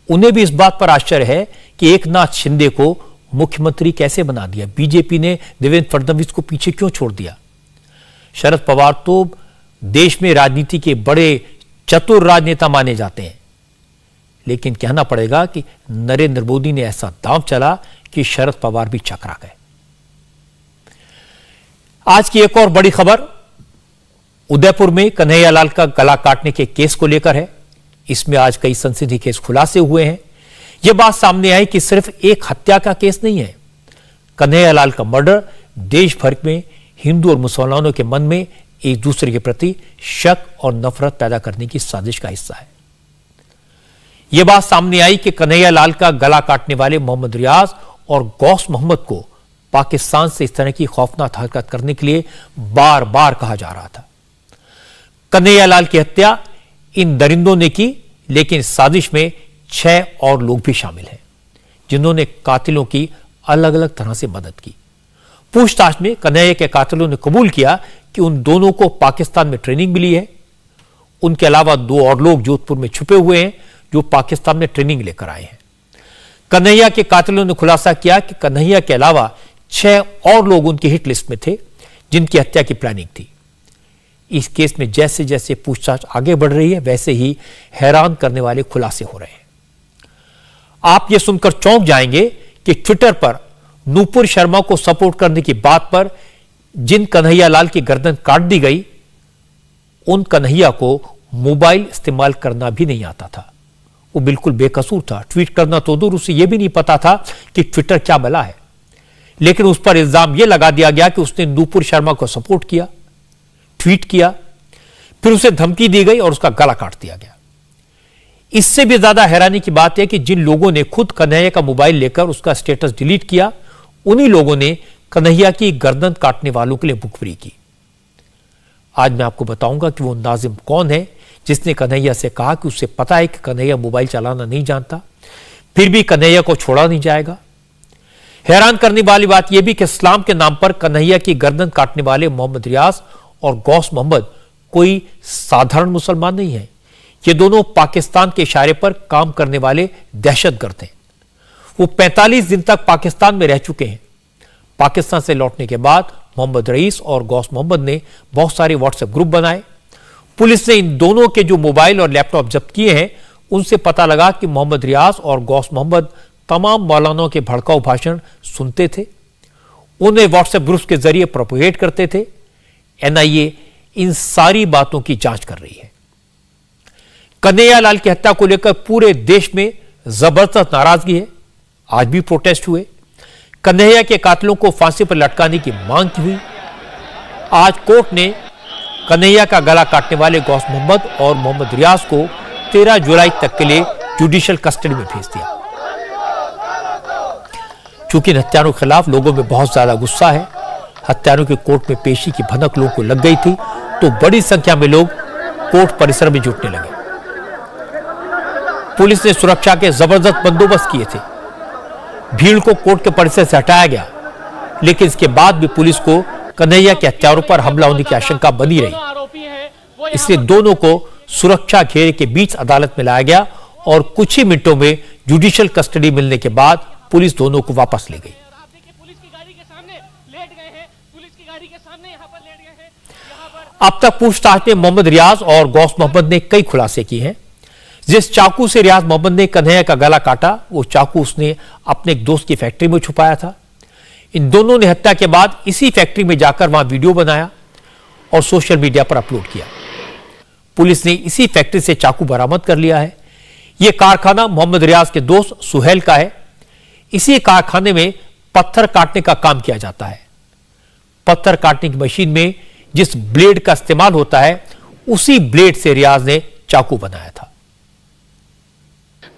उन्हें भी इस बात पर आश्चर्य है कि एकनाथ शिंदे को मुख्यमंत्री कैसे बना दिया, बीजेपी ने देवेंद्र फडणवीस को पीछे क्यों छोड़ दिया। शरद पवार तो देश में राजनीति के बड़े चतुर राजनेता माने जाते हैं, लेकिन कहना पड़ेगा कि नरेंद्र मोदी ने ऐसा दांव चला कि शरद पवार भी चकरा गए। आज की एक और बड़ी खबर उदयपुर में कन्हैयालाल का गला काटने के केस को लेकर है। इसमें आज कई संसदीय केस खुलासे हुए हैं। यह बात सामने आई कि सिर्फ एक हत्या का केस नहीं है, कन्हैयालाल का मर्डर देश भर में हिंदू और मुसलमानों के मन में एक दूसरे के प्रति शक और नफरत पैदा करने की साजिश का हिस्सा है। यह बात सामने आई कि कन्हैयालाल का गला काटने वाले मोहम्मद रियाज और गौस मोहम्मद को पाकिस्तान से इस तरह की खौफनाक हरकत करने के लिए बार बार कहा जा रहा था। कन्हैयालाल की हत्या इन दरिंदों ने की, लेकिन इस साजिश में 6 और लोग भी शामिल हैं, जिन्होंने कातिलों की अलग अलग तरह से मदद की। पूछताछ में कन्हैया के कातिलों ने कबूल किया कि उन दोनों को पाकिस्तान में ट्रेनिंग मिली है। उनके अलावा 2 और लोग जोधपुर में छुपे हुए हैं, जो पाकिस्तान में ट्रेनिंग लेकर आए हैं। कन्हैया के कातिलों ने खुलासा किया कि कन्हैया के अलावा 6 और लोग उनकी हिट लिस्ट में थे, जिनकी हत्या की प्लानिंग थी। इस केस में जैसे जैसे पूछताछ आगे बढ़ रही है वैसे ही हैरान करने वाले खुलासे हो रहे हैं। आप यह सुनकर चौंक जाएंगे कि ट्विटर पर नूपुर शर्मा को सपोर्ट करने की बात पर जिन कन्हैया लाल की गर्दन काट दी गई, उन कन्हैया को मोबाइल इस्तेमाल करना भी नहीं आता था। वो बिल्कुल बेकसूर था। ट्वीट करना तो दूर, उसे यह भी नहीं पता था कि ट्विटर क्या बला है। लेकिन उस पर इल्जाम यह लगा दिया गया कि उसने नूपुर शर्मा को सपोर्ट किया, ट्वीट किया, फिर उसे धमकी दी गई और उसका गला काट दिया गया। इससे भी ज्यादा हैरानी की बात है कि जिन लोगों ने खुद कन्हैया का मोबाइल लेकर उसका स्टेटस डिलीट किया, उन्हीं लोगों ने कन्हैया की गर्दन काटने वालों के लिए मुखबिरी की। आज मैं आपको बताऊंगा कि वो नाजिम कौन है जिसने कन्हैया से कहा कि उसे पता है कि कन्हैया मोबाइल चलाना नहीं जानता, फिर भी कन्हैया को छोड़ा नहीं जाएगा। हैरान करने वाली बात यह भी कि इस्लाम के नाम पर कन्हैया की गर्दन काटने वाले मोहम्मद रियाज और गौस मोहम्मद कोई साधारण मुसलमान नहीं है। ये दोनों पाकिस्तान के इशारे पर काम करने वाले दहशतगर्द हैं। वो 45 दिन तक पाकिस्तान में रह चुके हैं। पाकिस्तान से लौटने के बाद मोहम्मद रईस और गौस मोहम्मद ने बहुत सारे व्हाट्सएप ग्रुप बनाए। पुलिस ने इन दोनों के जो मोबाइल और लैपटॉप जब्त किए हैं, उनसे पता लगा कि मोहम्मद रियाज और गौस मोहम्मद तमाम मौलानाओं के भड़काऊ भाषण सुनते थे, उन्हें व्हाट्सएप ग्रुप्स के जरिए प्रोपोगेट करते थे। एनआईए इन सारी बातों की जांच कर रही है। कन्हैया लाल की हत्या को लेकर पूरे देश में जबरदस्त नाराजगी है। आज भी प्रोटेस्ट हुए। कन्हैया के कातिलों को फांसी पर लटकाने की मांग की हुई। आज कोर्ट ने कन्हैया का गला काटने वाले गौस मोहम्मद और मोहम्मद रियाज को 13 जुलाई तक के लिए जुडिशियल कस्टडी में भेज दिया। चूंकि इन हत्यारों के खिलाफ लोगों में बहुत ज्यादा गुस्सा है, हत्यारों की कोर्ट में पेशी की भनक लोगों को लग गई थी, तो बड़ी संख्या में लोग कोर्ट परिसर में जुटने लगे। पुलिस ने सुरक्षा के जबरदस्त बंदोबस्त किए थे। भीड़ को कोर्ट के परिसर से हटाया गया, लेकिन इसके बाद भी पुलिस को कन्हैया के हत्यारों पर हमला होने की आशंका बनी रही। इसलिए दोनों को सुरक्षा घेरे के बीच अदालत में लाया गया और कुछ ही मिनटों में जुडिशियल कस्टडी मिलने के बाद पुलिस दोनों को वापस ले गई। अब तक पूछताछ में मोहम्मद रियाज और गौस मोहम्मद ने कई खुलासे किए हैं। जिस चाकू से रियाज मोहम्मद ने कन्हैया का गला काटा, वो चाकू उसने अपने एक दोस्त की फैक्ट्री में छुपाया था। इन दोनों ने हत्या के बाद इसी फैक्ट्री में जाकर वहां वीडियो बनाया और सोशल मीडिया पर अपलोड किया। पुलिस ने इसी फैक्ट्री से चाकू बरामद कर लिया है। यह कारखाना मोहम्मद रियाज के दोस्त सुहेल का है। इसी कारखाने में पत्थर काटने का काम किया जाता है। पत्थर काटने की मशीन में जिस ब्लेड का इस्तेमाल होता है, उसी ब्लेड से रियाज ने चाकू बनाया था।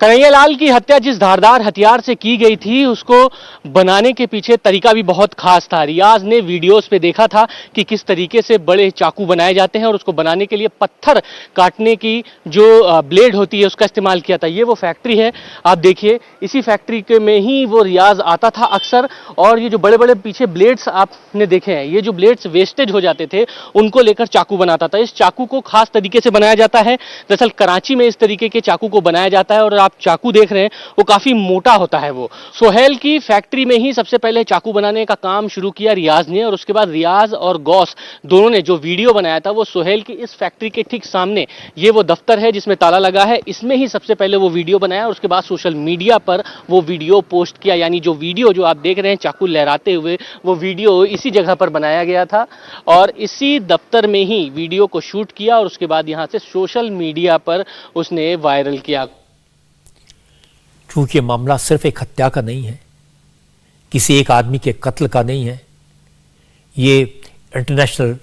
कन्हैया लाल की हत्या जिस धारदार हथियार से की गई थी, उसको बनाने के पीछे तरीका भी बहुत खास था। रियाज ने वीडियोस पे देखा था कि किस तरीके से बड़े चाकू बनाए जाते हैं और उसको बनाने के लिए पत्थर काटने की जो ब्लेड होती है उसका इस्तेमाल किया था। ये वो फैक्ट्री है, आप देखिए, इसी फैक्ट्री के में ही वो रियाज आता था अक्सर। और ये जो बड़े बड़े पीछे ब्लेड्स आपने देखे हैं, ये जो ब्लेड्स वेस्टेज हो जाते थे उनको लेकर चाकू बनाता था। इस चाकू को खास तरीके से बनाया जाता है। दरअसल कराची में इस तरीके के चाकू को बनाया जाता है और आप चाकू देख रहे हैं वो काफी मोटा होता है। वो सोहेल की फैक्ट्री में ही सबसे पहले चाकू बनाने का काम शुरू किया रियाज ने, और उसके बाद रियाज और गौस दोनों ने जो वीडियो बनाया था वो सोहेल की इस फैक्ट्री के ठीक सामने, ये वो दफ्तर है जिसमें ताला लगा है, इसमें ही सबसे पहले वो वीडियो बनाया और उसके बाद सोशल मीडिया पर वो वीडियो पोस्ट किया। यानी जो वीडियो जो आप देख रहे हैं चाकू लहराते हुए, वो वीडियो इसी जगह पर बनाया गया था और इसी दफ्तर में ही वीडियो को शूट किया और उसके बाद यहां से सोशल मीडिया पर उसने वायरल किया। क्योंकि मामला सिर्फ एक हत्या का नहीं है, किसी एक आदमी के कत्ल का नहीं है, ये इंटरनेशनल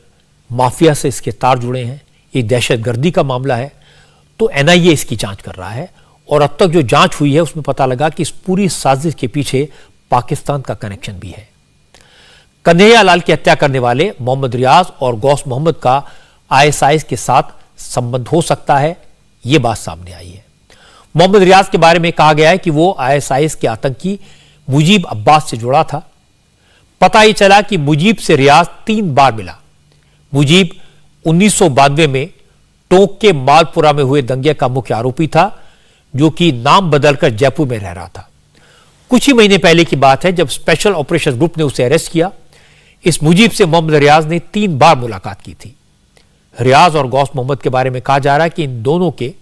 माफिया से इसके तार जुड़े हैं, ये दहशतगर्दी का मामला है। तो एनआईए इसकी जांच कर रहा है और अब तक जो जांच हुई है उसमें पता लगा कि इस पूरी साजिश के पीछे पाकिस्तान का कनेक्शन भी है। कन्हैया लाल की हत्या करने वाले मोहम्मद रियाज और गौस मोहम्मद का आईएसआईएस के साथ संबंध हो सकता है, यह बात सामने आई है। मोहम्मद रियाज के बारे में कहा गया है कि वो आईएसआईएस के आतंकी मुजीब अब्बास से जुड़ा था। पता ही चला कि मुजीब से रियाज 3 बार मिला। मुजीब 1992 में टोंक के मालपुरा में हुए दंगे का मुख्य आरोपी था, जो कि नाम बदलकर जयपुर में रह रहा था। कुछ ही महीने पहले की बात है जब स्पेशल ऑपरेशन ग्रुप ने उसे अरेस्ट किया। इस मुजीब से मोहम्मद रियाज ने 3 बार मुलाकात की थी। रियाज और गौस मोहम्मद के बारे में कहा जा रहा है कि इन दोनों के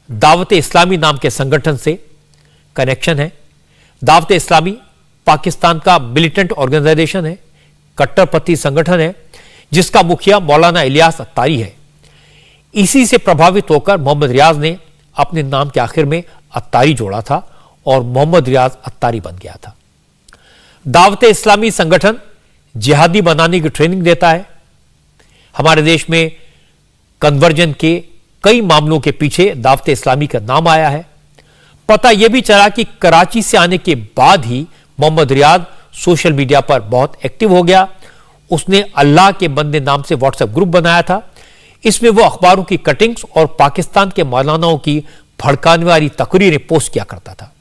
दावत इस्लामी नाम के संगठन से कनेक्शन है। दावत इस्लामी पाकिस्तान का मिलिटेंट ऑर्गेनाइजेशन है, कट्टरपंथी संगठन है, जिसका मुखिया मौलाना इलियास अत्तारी है। इसी से प्रभावित होकर मोहम्मद रियाज ने अपने नाम के आखिर में अत्तारी जोड़ा था और मोहम्मद रियाज अत्तारी बन गया था। दावत इस्लामी संगठन जिहादी बनाने की ट्रेनिंग देता है। हमारे देश में कन्वर्जन के कई मामलों के पीछे दावत इस्लामी का नाम आया है। पता यह भी चला कि कराची से आने के बाद ही मोहम्मद रियाज सोशल मीडिया पर बहुत एक्टिव हो गया। उसने अल्लाह के बंदे नाम से व्हाट्सएप ग्रुप बनाया था। इसमें वो अखबारों की कटिंग्स और पाकिस्तान के मौलानाओं की भड़काने वाली तकरीरें पोस्ट किया करता था।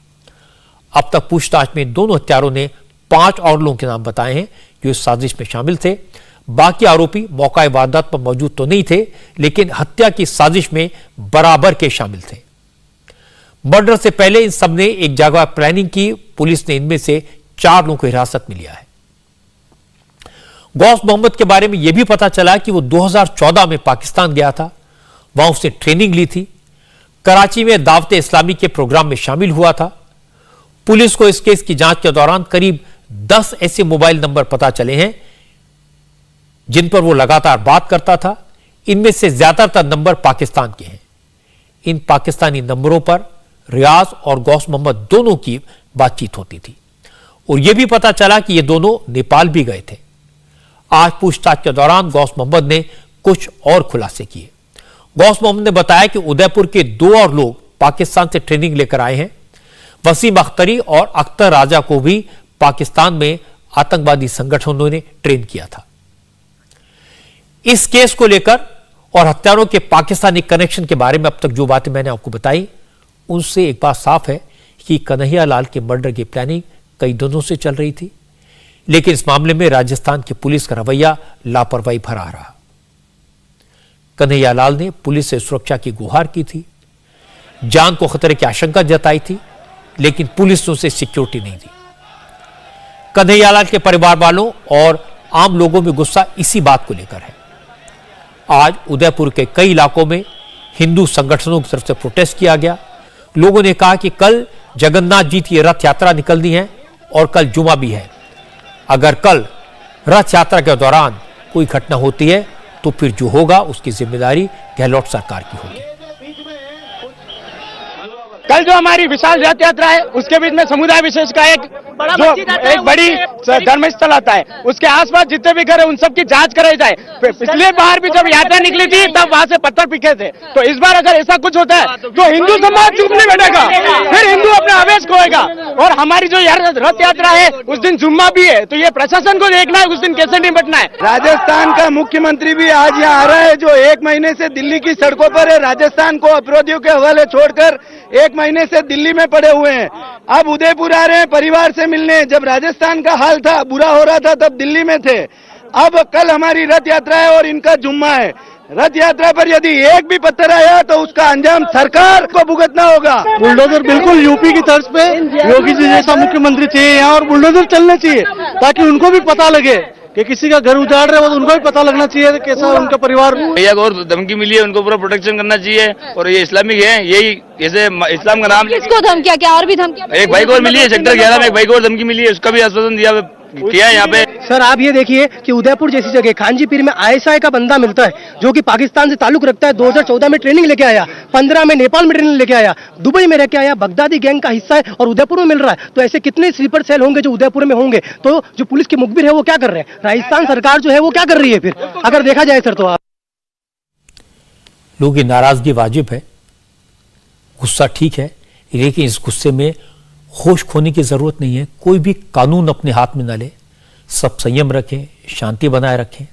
अब तक पूछताछ में दोनों हत्यारों ने 5 और लोगों के नाम बताए हैं जो इस साजिश में शामिल थे। बाकी आरोपी मौका वारदात पर मौजूद तो नहीं थे, लेकिन हत्या की साजिश में बराबर के शामिल थे। मर्डर से पहले इन सब ने एक जगह प्लानिंग की। पुलिस ने इनमें से 4 लोगों को हिरासत में लिया है। गौस मोहम्मद के बारे में यह भी पता चला कि वो 2014 में पाकिस्तान गया था। वहां उसने ट्रेनिंग ली थी। कराची में दावत इस्लामी के प्रोग्राम में शामिल हुआ था। पुलिस को इस केस की जांच के दौरान करीब 10 ऐसे मोबाइल नंबर पता चले हैं जिन पर वो लगातार बात करता था। इनमें से ज्यादातर नंबर पाकिस्तान के हैं। इन पाकिस्तानी नंबरों पर रियाज और गौस मोहम्मद दोनों की बातचीत होती थी और यह भी पता चला कि ये दोनों नेपाल भी गए थे। आज पूछताछ के दौरान गौस मोहम्मद ने कुछ और खुलासे किए। गौस मोहम्मद ने बताया कि उदयपुर के 2 और लोग पाकिस्तान से ट्रेनिंग लेकर आए हैं। वसीम अख्तरी और अख्तर राजा को भी पाकिस्तान में आतंकवादी संगठनों ने ट्रेन किया था। इस केस को लेकर और हत्यारों के पाकिस्तानी कनेक्शन के बारे में अब तक जो बातें मैंने आपको बताई, उनसे एक बात साफ है कि कन्हैया लाल के मर्डर की प्लानिंग कई दिनों से चल रही थी, लेकिन इस मामले में राजस्थान की पुलिस का रवैया लापरवाही भरा रहा। कन्हैया लाल ने पुलिस से सुरक्षा की गुहार की थी, जान को खतरे की आशंका जताई थी, लेकिन पुलिस ने उसे सिक्योरिटी नहीं दी। कन्हैया लाल के परिवार वालों और आम लोगों में गुस्सा इसी बात को लेकर है। आज उदयपुर के कई इलाकों में हिंदू संगठनों की तरफ से प्रोटेस्ट किया गया। लोगों ने कहा कि कल जगन्नाथ जी की रथ यात्रा निकलनी है और कल जुमा भी है। अगर कल रथ यात्रा के दौरान कोई घटना होती है तो फिर जो होगा उसकी जिम्मेदारी गहलोत सरकार की होगी। कल जो हमारी विशाल रथ यात्रा है उसके बीच में समुदाय विशेष का एक बड़ी धर्मस्थल आता है, उसके आसपास जितने भी घर है उन सब की जांच कराई जाए। पिछले बार भी जब यात्रा निकली थी तब वहां से पत्थर फेंके थे, तो इस बार अगर ऐसा कुछ होता है तो हिंदू समाज चुप नहीं बैठेगा, फिर हिंदू अपना आवेश खोएगा। और हमारी जो रथ यात्रा है उस दिन जुम्मा भी है, तो ये प्रशासन को देखना है उस दिन कैसे निपटना है। राजस्थान का मुख्यमंत्री भी आज यहाँ आ रहा है, जो 1 महीने से दिल्ली की सड़कों पर है। राजस्थान को अपराधियों के हवाले छोड़कर 1 महीने से दिल्ली में पड़े हुए हैं। अब उदयपुर आ रहे हैं परिवार से मिलने। जब राजस्थान का हाल था, बुरा हो रहा था, तब दिल्ली में थे। अब कल हमारी रथ यात्रा है और इनका जुम्मा है। रथ यात्रा पर यदि एक भी पत्थर आया तो उसका अंजाम सरकार को भुगतना होगा। बुलडोजर बिल्कुल यूपी की तर्ज पे योगी जी जैसा मुख्यमंत्री चाहिए यहाँ, और बुलडोजर चलने चाहिए ताकि उनको भी पता लगे कि किसी का घर उजाड़ रहे हो तो उनको भी पता लगना चाहिए कैसा उनका परिवार। भैया को और धमकी मिली है, उनको पूरा प्रोटेक्शन करना चाहिए। और ये इस्लामिक है, यही जैसे इस्लाम का नाम। किसको धमकिया, क्या और भी धमकिया? एक भाई को और मिली है, सेक्टर 11 में एक भाई को और धमकी मिली है, उसका भी आश्वासन दिया है यहाँ पे। सर आप ये देखिए कि उदयपुर जैसी जगह खांजी पीर में ISI का बंदा मिलता है जो कि पाकिस्तान से ताल्लुक रखता है। 2014 में ट्रेनिंग लेके आया, 15 में नेपाल में ट्रेनिंग लेके आया, दुबई में रह के आया, बगदादी गैंग का हिस्सा है और उदयपुर में मिल रहा है। तो ऐसे कितने स्लीपर सेल होंगे जो उदयपुर में होंगे? तो जो पुलिस के मुखबिर है वो क्या कर रहे हैं? राजस्थान सरकार जो है वो क्या कर रही है फिर, अगर देखा जाए सर? तो आप लोगों की नाराजगी वाजिब है, गुस्सा ठीक है, लेकिन इस गुस्से में होश खोने की जरूरत नहीं है। कोई भी कानून अपने हाथ में न ले, सब संयम रखें, शांति बनाए रखें।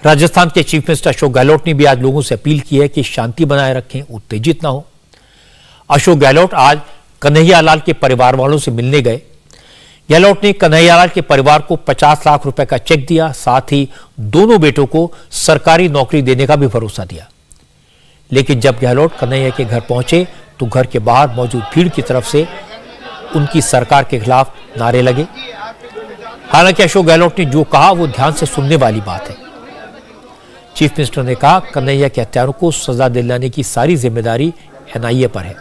राजस्थान के चीफ मिनिस्टर अशोक गहलोत ने भी आज लोगों से अपील की है कि शांति बनाए रखें, उत्तेजित ना हो। अशोक गहलोत आज कन्हैया लाल के परिवार वालों से मिलने गए। गहलोत ने कन्हैया लाल के परिवार को 50 लाख रुपए का चेक दिया, साथ ही दोनों बेटों को सरकारी नौकरी देने का भी भरोसा दिया। लेकिन जब गहलोत कन्हैया के घर पहुंचे तो घर के बाहर मौजूद भीड़ की तरफ से उनकी सरकार के खिलाफ नारे लगे। हालांकि अशोक गहलोत ने जो कहा वो ध्यान से सुनने वाली बात है। चीफ मिनिस्टर ने कहा, कन्हैया के हत्यारों को सजा दिलाने की सारी जिम्मेदारी एनआईए पर है।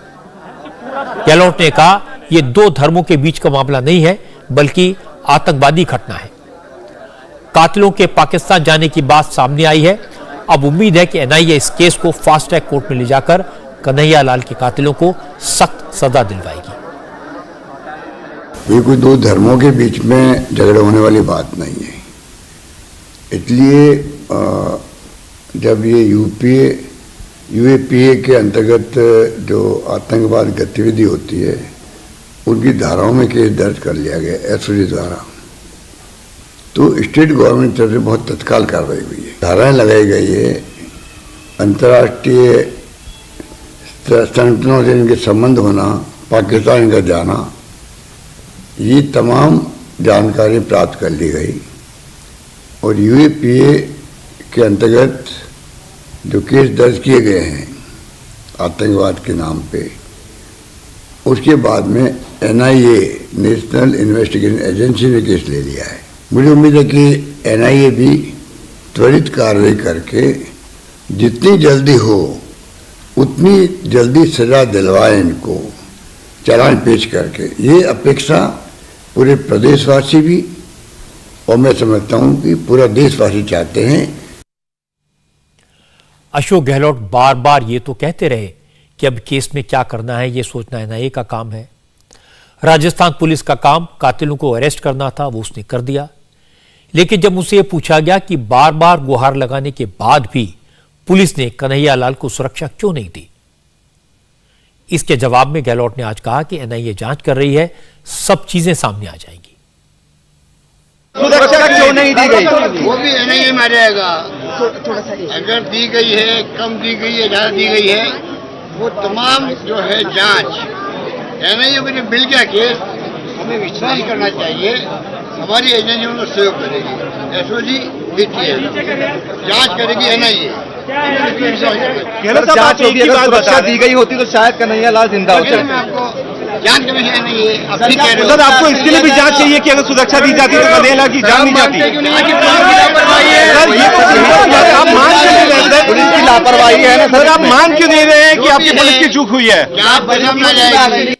गहलोत ने कहा, यह दो धर्मों के बीच का मामला नहीं है, बल्कि आतंकवादी घटना है। कातिलों के पाकिस्तान जाने की बात सामने आई है। अब उम्मीद है कि एनआईए इस केस को फास्ट ट्रैक कोर्ट में ले जाकर कन्हैया लाल के कातिलों को सख्त सजा दिलवाएगी। ये कोई दो धर्मों के बीच में झगड़ा होने वाली बात नहीं है। इसलिए जब ये यूएपीए के अंतर्गत जो आतंकवाद गतिविधि होती है, उनकी धाराओं में केस दर्ज कर लिया गया एसओजी द्वारा, तो स्टेट गवर्नमेंट तरफ से बहुत तत्काल कार्रवाई हुई है। धाराएं लगाई गई है, अंतर्राष्ट्रीय संगठनों से इनके संबंध होना, पाकिस्तान इनका जाना, ये तमाम जानकारी प्राप्त कर ली गई और यूएपीए के अंतर्गत जो केस दर्ज किए गए हैं आतंकवाद के नाम पे, उसके बाद में एनआईए नेशनल इन्वेस्टिगेशन एजेंसी ने केस ले लिया है। मुझे उम्मीद है कि एनआईए भी त्वरित कार्रवाई करके जितनी जल्दी हो उतनी जल्दी सजा दिलवाए इनको, चालान पेश करके। ये अपेक्षा पूरे प्रदेशवासी भी और मैं समझता हूं कि पूरा देशवासी चाहते हैं। अशोक गहलोत बार बार ये तो कहते रहे कि अब केस में क्या करना है ये सोचना एनआईए का काम है। राजस्थान पुलिस का काम कातिलों को अरेस्ट करना था, वो उसने कर दिया। लेकिन जब उनसे ये पूछा गया कि बार बार गुहार लगाने के बाद भी पुलिस ने कन्हैया लाल को सुरक्षा क्यों नहीं दी, इसके जवाब में गहलोत ने आज कहा कि एनआईए जांच कर रही है, सब चीजें सामने आ जाएंगी। सुरक्षा क्यों नहीं दी गई? वो भी एनआईए में आ जाएगा। अगर दी गई है, कम दी गई है, ज्यादा दी गई है, वो तमाम जो है जांच एनआईए को जो मिल गया केस, हमें विश्वास करना चाहिए हमारी एजेंसियों को सहयोग करेगी। एसओजी जांच करेगी एनआईए। सुरक्षा दी गई होती तो शायद कन्हैया लाल जिंदा होते। जांच कमीशन नहीं है। सर आपको इसके लिए भी जांच चाहिए कि अगर सुरक्षा दी जाती तो कन्हैया लाल की जान नहीं जाती। आप मान क्यों नहीं रहे सर? पुलिस की लापरवाही है ना सर, आप मान क्यों नहीं रहे हैं कि आपकी पुलिस की चूक हुई है?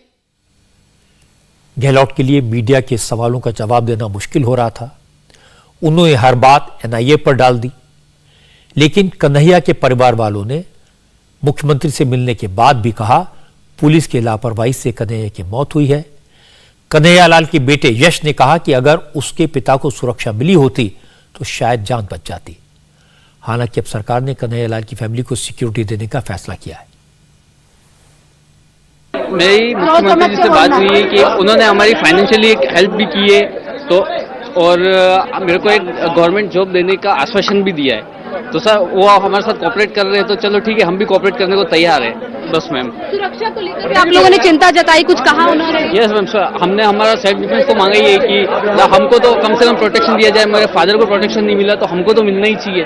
गहलोत के लिए मीडिया के सवालों का जवाब देना मुश्किल हो रहा था। उन्होंने हर बात एनआईए पर डाल दी। लेकिन कन्हैया के परिवार वालों ने मुख्यमंत्री से मिलने के बाद भी कहा, पुलिस की लापरवाही से कन्हैया की मौत हुई है। कन्हैया लाल के बेटे यश ने कहा कि अगर उसके पिता को सुरक्षा मिली होती तो शायद जान बच जाती। हालांकि अब सरकार ने कन्हैया लाल की फैमिली को सिक्योरिटी देने का फैसला किया है। मेरी मुख्यमंत्री जी से बात हुई है कि उन्होंने हमारी फाइनेंशियली एक हेल्प भी की है, तो और मेरे को एक गवर्नमेंट जॉब देने का आश्वासन भी दिया है। तो सर वो हमारे साथ कोऑपरेट कर रहे हैं, तो चलो ठीक है, हम भी कोऑपरेट करने को तैयार है। बस मैम, सुरक्षा को लेकर आप लोगों ने चिंता जताई, कुछ कहा उन्होंने? यस मैम, हमने हमारा सेल्फ डिफेंस को मांगा ही है कि हमको तो कम से कम प्रोटेक्शन दिया जाए। मेरे फादर को प्रोटेक्शन नहीं मिला तो हमको तो मिलना ही चाहिए।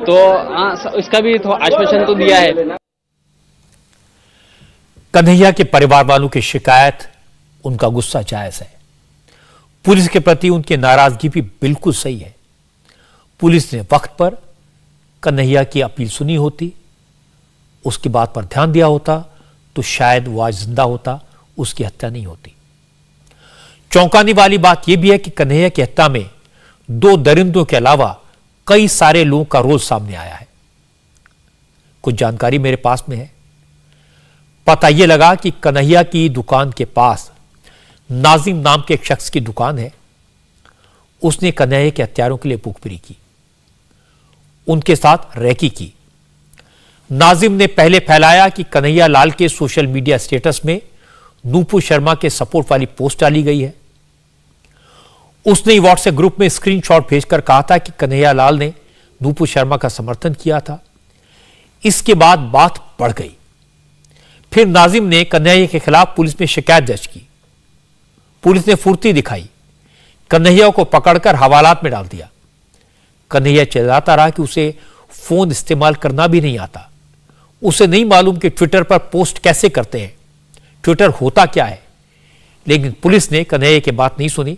तो हाँ, इसका भी आश्वासन तो दिया है। कन्हैया के परिवार वालों की शिकायत, उनका गुस्सा जायज है। पुलिस के प्रति उनकी नाराजगी भी बिल्कुल सही है। पुलिस ने वक्त पर कन्हैया की अपील सुनी होती, उसकी बात पर ध्यान दिया होता तो शायद वो आज जिंदा होता, उसकी हत्या नहीं होती। चौंकाने वाली बात यह भी है कि कन्हैया की हत्या में दो दरिंदों के अलावा कई सारे लोगों का रोल सामने आया है। कुछ जानकारी मेरे पास में है। पता यह लगा कि कन्हैया की दुकान के पास नाजिम नाम के एक शख्स की दुकान है। उसने कन्हैया के हत्यारों के लिए पुकपुरी की, उनके साथ रैकी की। नाजिम ने पहले फैलाया कि कन्हैया लाल के सोशल मीडिया स्टेटस में नूपुर शर्मा के सपोर्ट वाली पोस्ट डाली गई है। उसने व्हाट्सएप ग्रुप में स्क्रीनशॉट भेजकर कहा था कि कन्हैया लाल ने नूपुर शर्मा का समर्थन किया था। इसके बाद बात बढ़ गई। फिर नाजिम ने कन्हैया के खिलाफ पुलिस में शिकायत दर्ज की। पुलिस ने फुर्ती दिखाई, कन्हैया को पकड़कर हवालात में डाल दिया। कन्हैया चिल्लाता रहा कि उसे फोन इस्तेमाल करना भी नहीं आता, उसे नहीं मालूम कि ट्विटर पर पोस्ट कैसे करते हैं, ट्विटर होता क्या है। लेकिन पुलिस ने कन्हैया की बात नहीं सुनी।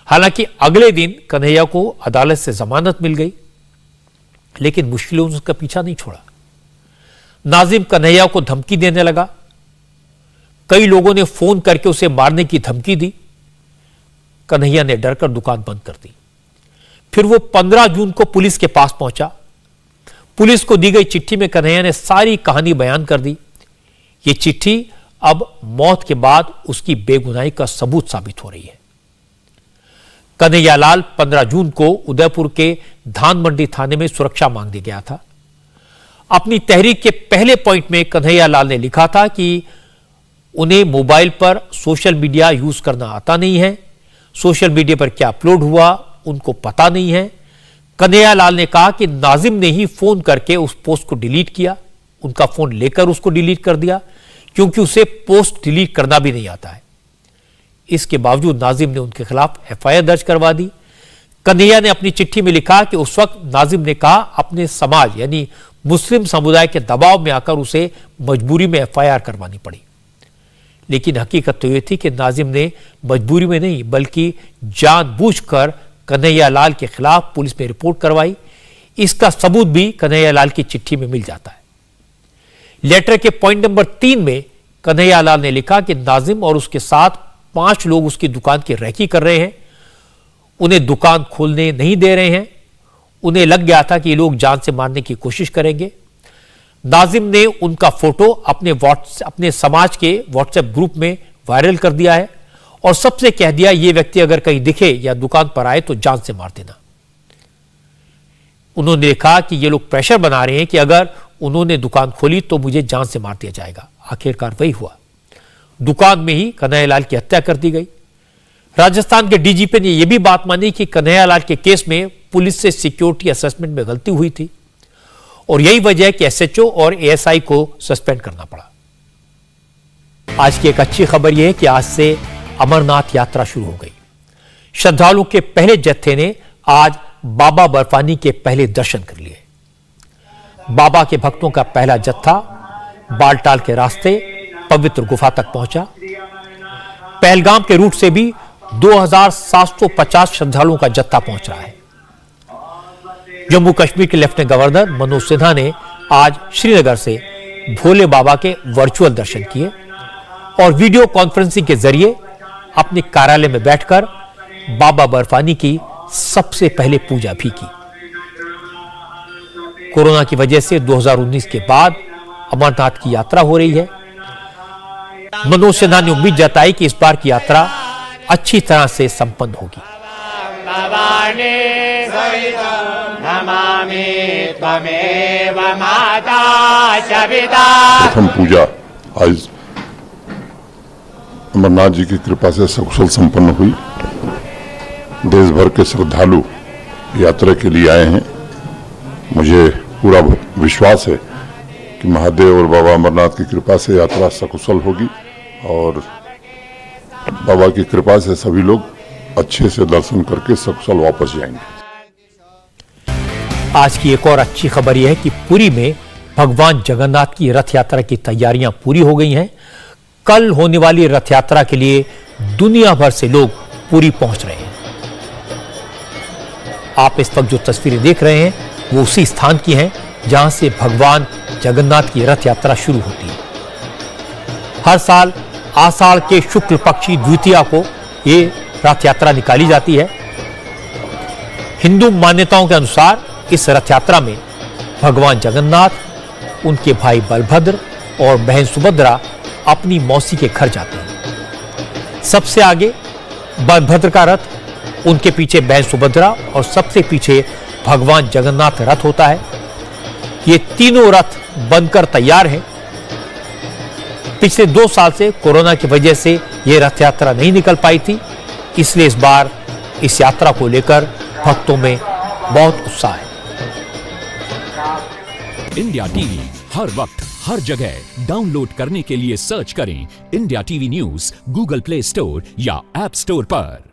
हालांकि अगले दिन कन्हैया को अदालत से जमानत मिल गई। लेकिन मुश्किलों ने उसका पीछा नहीं छोड़ा। नाजिम कन्हैया को धमकी देने लगा। कई लोगों ने फोन करके उसे मारने की धमकी दी। कन्हैया ने डरकर दुकान बंद कर दी। फिर वो 15 जून को पुलिस के पास पहुंचा। पुलिस को दी गई चिट्ठी में कन्हैया ने सारी कहानी बयान कर दी। ये चिट्ठी अब मौत के बाद उसकी बेगुनाही का सबूत साबित हो रही है। कन्हैयालाल 15 जून को उदयपुर के धान मंडी थाने में सुरक्षा मांगने गया था। अपनी तहरीक के पहले पॉइंट में कन्हैयालाल ने लिखा था कि उन्हें मोबाइल पर सोशल मीडिया यूज करना आता नहीं है, सोशल मीडिया पर क्या अपलोड हुआ उनको पता नहीं है। कन्हैयालाल ने कहा कि नाजिम ने ही फोन करके उस पोस्ट को डिलीट किया, उनका फोन लेकर उसको डिलीट कर दिया, क्योंकि उसे पोस्ट डिलीट करना भी नहीं आता है। इसके बावजूद नाजिम ने उनके खिलाफ एफआईआर दर्ज करवा दी। कन्हैया ने अपनी चिट्ठी में लिखा कि उस वक्त नाजिम ने कहा अपने समाज यानी मुस्लिम समुदाय के दबाव में आकर उसे मजबूरी में एफआईआर करवानी पड़ी। लेकिन हकीकत तो यह थी कि नाजिम ने मजबूरी में नहीं बल्कि जानबूझकर कन्हैयालाल के खिलाफ पुलिस में रिपोर्ट करवाई। इसका सबूत भी कन्हैयालाल की चिट्ठी में मिल जाता है। लेटर के पॉइंट नंबर 3 में कन्हैयालाल ने लिखा कि नाजिम और उसके साथ 5 लोग उसकी दुकान की रैकी कर रहे हैं, उन्हें दुकान खोलने नहीं दे रहे हैं। उन्हें लग गया था कि ये लोग जान से मारने की कोशिश करेंगे। नाजिम ने उनका फोटो अपने समाज के व्हाट्सएप ग्रुप में वायरल कर दिया है और सबसे कह दिया ये व्यक्ति अगर कहीं दिखे या दुकान पर आए तो जान से मार देना। उन्होंने देखा कि ये लोग प्रेशर बना रहे हैं कि अगर उन्होंने दुकान खोली तो मुझे जान से मार दिया जाएगा। आखिरकार वही हुआ। दुकान में ही कन्हैयालाल की हत्या कर दी गई। राजस्थान के डीजीपी ने यह भी बात मानी कि कन्हैयालाल के केस में पुलिस से सिक्योरिटी असेसमेंट में गलती हुई थी और यही वजह है कि एसएचओ और एएसआई को सस्पेंड करना पड़ा। आज की एक अच्छी खबर यह है कि आज से अमरनाथ यात्रा शुरू हो गई। श्रद्धालुओं के पहले जत्थे ने आज बाबा बर्फानी के पहले दर्शन कर लिए। बाबा के भक्तों का पहला जत्था बालटाल के रास्ते पवित्र गुफा तक पहुंचा। पहलगाम के रूट से भी 2750 श्रद्धालुओं का जत्था पहुंच रहा है। जम्मू कश्मीर के लेफ्टिनेंट गवर्नर मनोज सिन्हा ने आज श्रीनगर से भोले बाबा के वर्चुअल दर्शन किए और वीडियो कॉन्फ्रेंसिंग के जरिए अपने कार्यालय में बैठकर बाबा बर्फानी की सबसे पहले पूजा भी की। कोरोना की वजह से 2019 के बाद अमरनाथ की यात्रा हो रही है। मनोज सिन्हा ने उम्मीद जताई कि इस बार की यात्रा अच्छी तरह से संपन्न होगी। प्रथम पूजा आज अमरनाथ जी की कृपा से सकुशल संपन्न हुई। देश भर के श्रद्धालु यात्रा के लिए आए हैं। मुझे पूरा विश्वास है कि महादेव और बाबा अमरनाथ की कृपा से यात्रा सकुशल होगी और बाबा की कृपा से सभी लोग अच्छे से दर्शन करके सकुशल वापस जाएंगे। आज की एक और अच्छी खबर यह है कि पुरी में भगवान जगन्नाथ की रथ यात्रा की तैयारियां पूरी हो गई हैं। कल होने वाली रथ यात्रा के लिए दुनिया भर से लोग पुरी पहुंच रहे हैं। आप इस वक्त जो तस्वीरें देख रहे हैं वो उसी स्थान की हैं जहां से भगवान जगन्नाथ की रथ यात्रा शुरू होती है। हर साल आषाढ़ के शुक्ल पक्ष की द्वितीया को ये रथ यात्रा निकाली जाती है। हिंदू मान्यताओं के अनुसार इस रथ यात्रा में भगवान जगन्नाथ, उनके भाई बलभद्र और बहन सुभद्रा अपनी मौसी के घर जाते हैं। सबसे आगे बलभद्र का रथ, उनके पीछे बहन सुभद्रा और सबसे पीछे भगवान जगन्नाथ रथ होता है। ये तीनों रथ बनकर तैयार हैं। पिछले 2 साल से कोरोना की वजह से ये रथ यात्रा नहीं निकल पाई थी, इसलिए इस बार इस यात्रा को लेकर भक्तों में बहुत उत्साह है। इंडिया टीवी हर वक्त हर जगह डाउनलोड करने के लिए सर्च करें India TV news Google play store या ऐप स्टोर पर।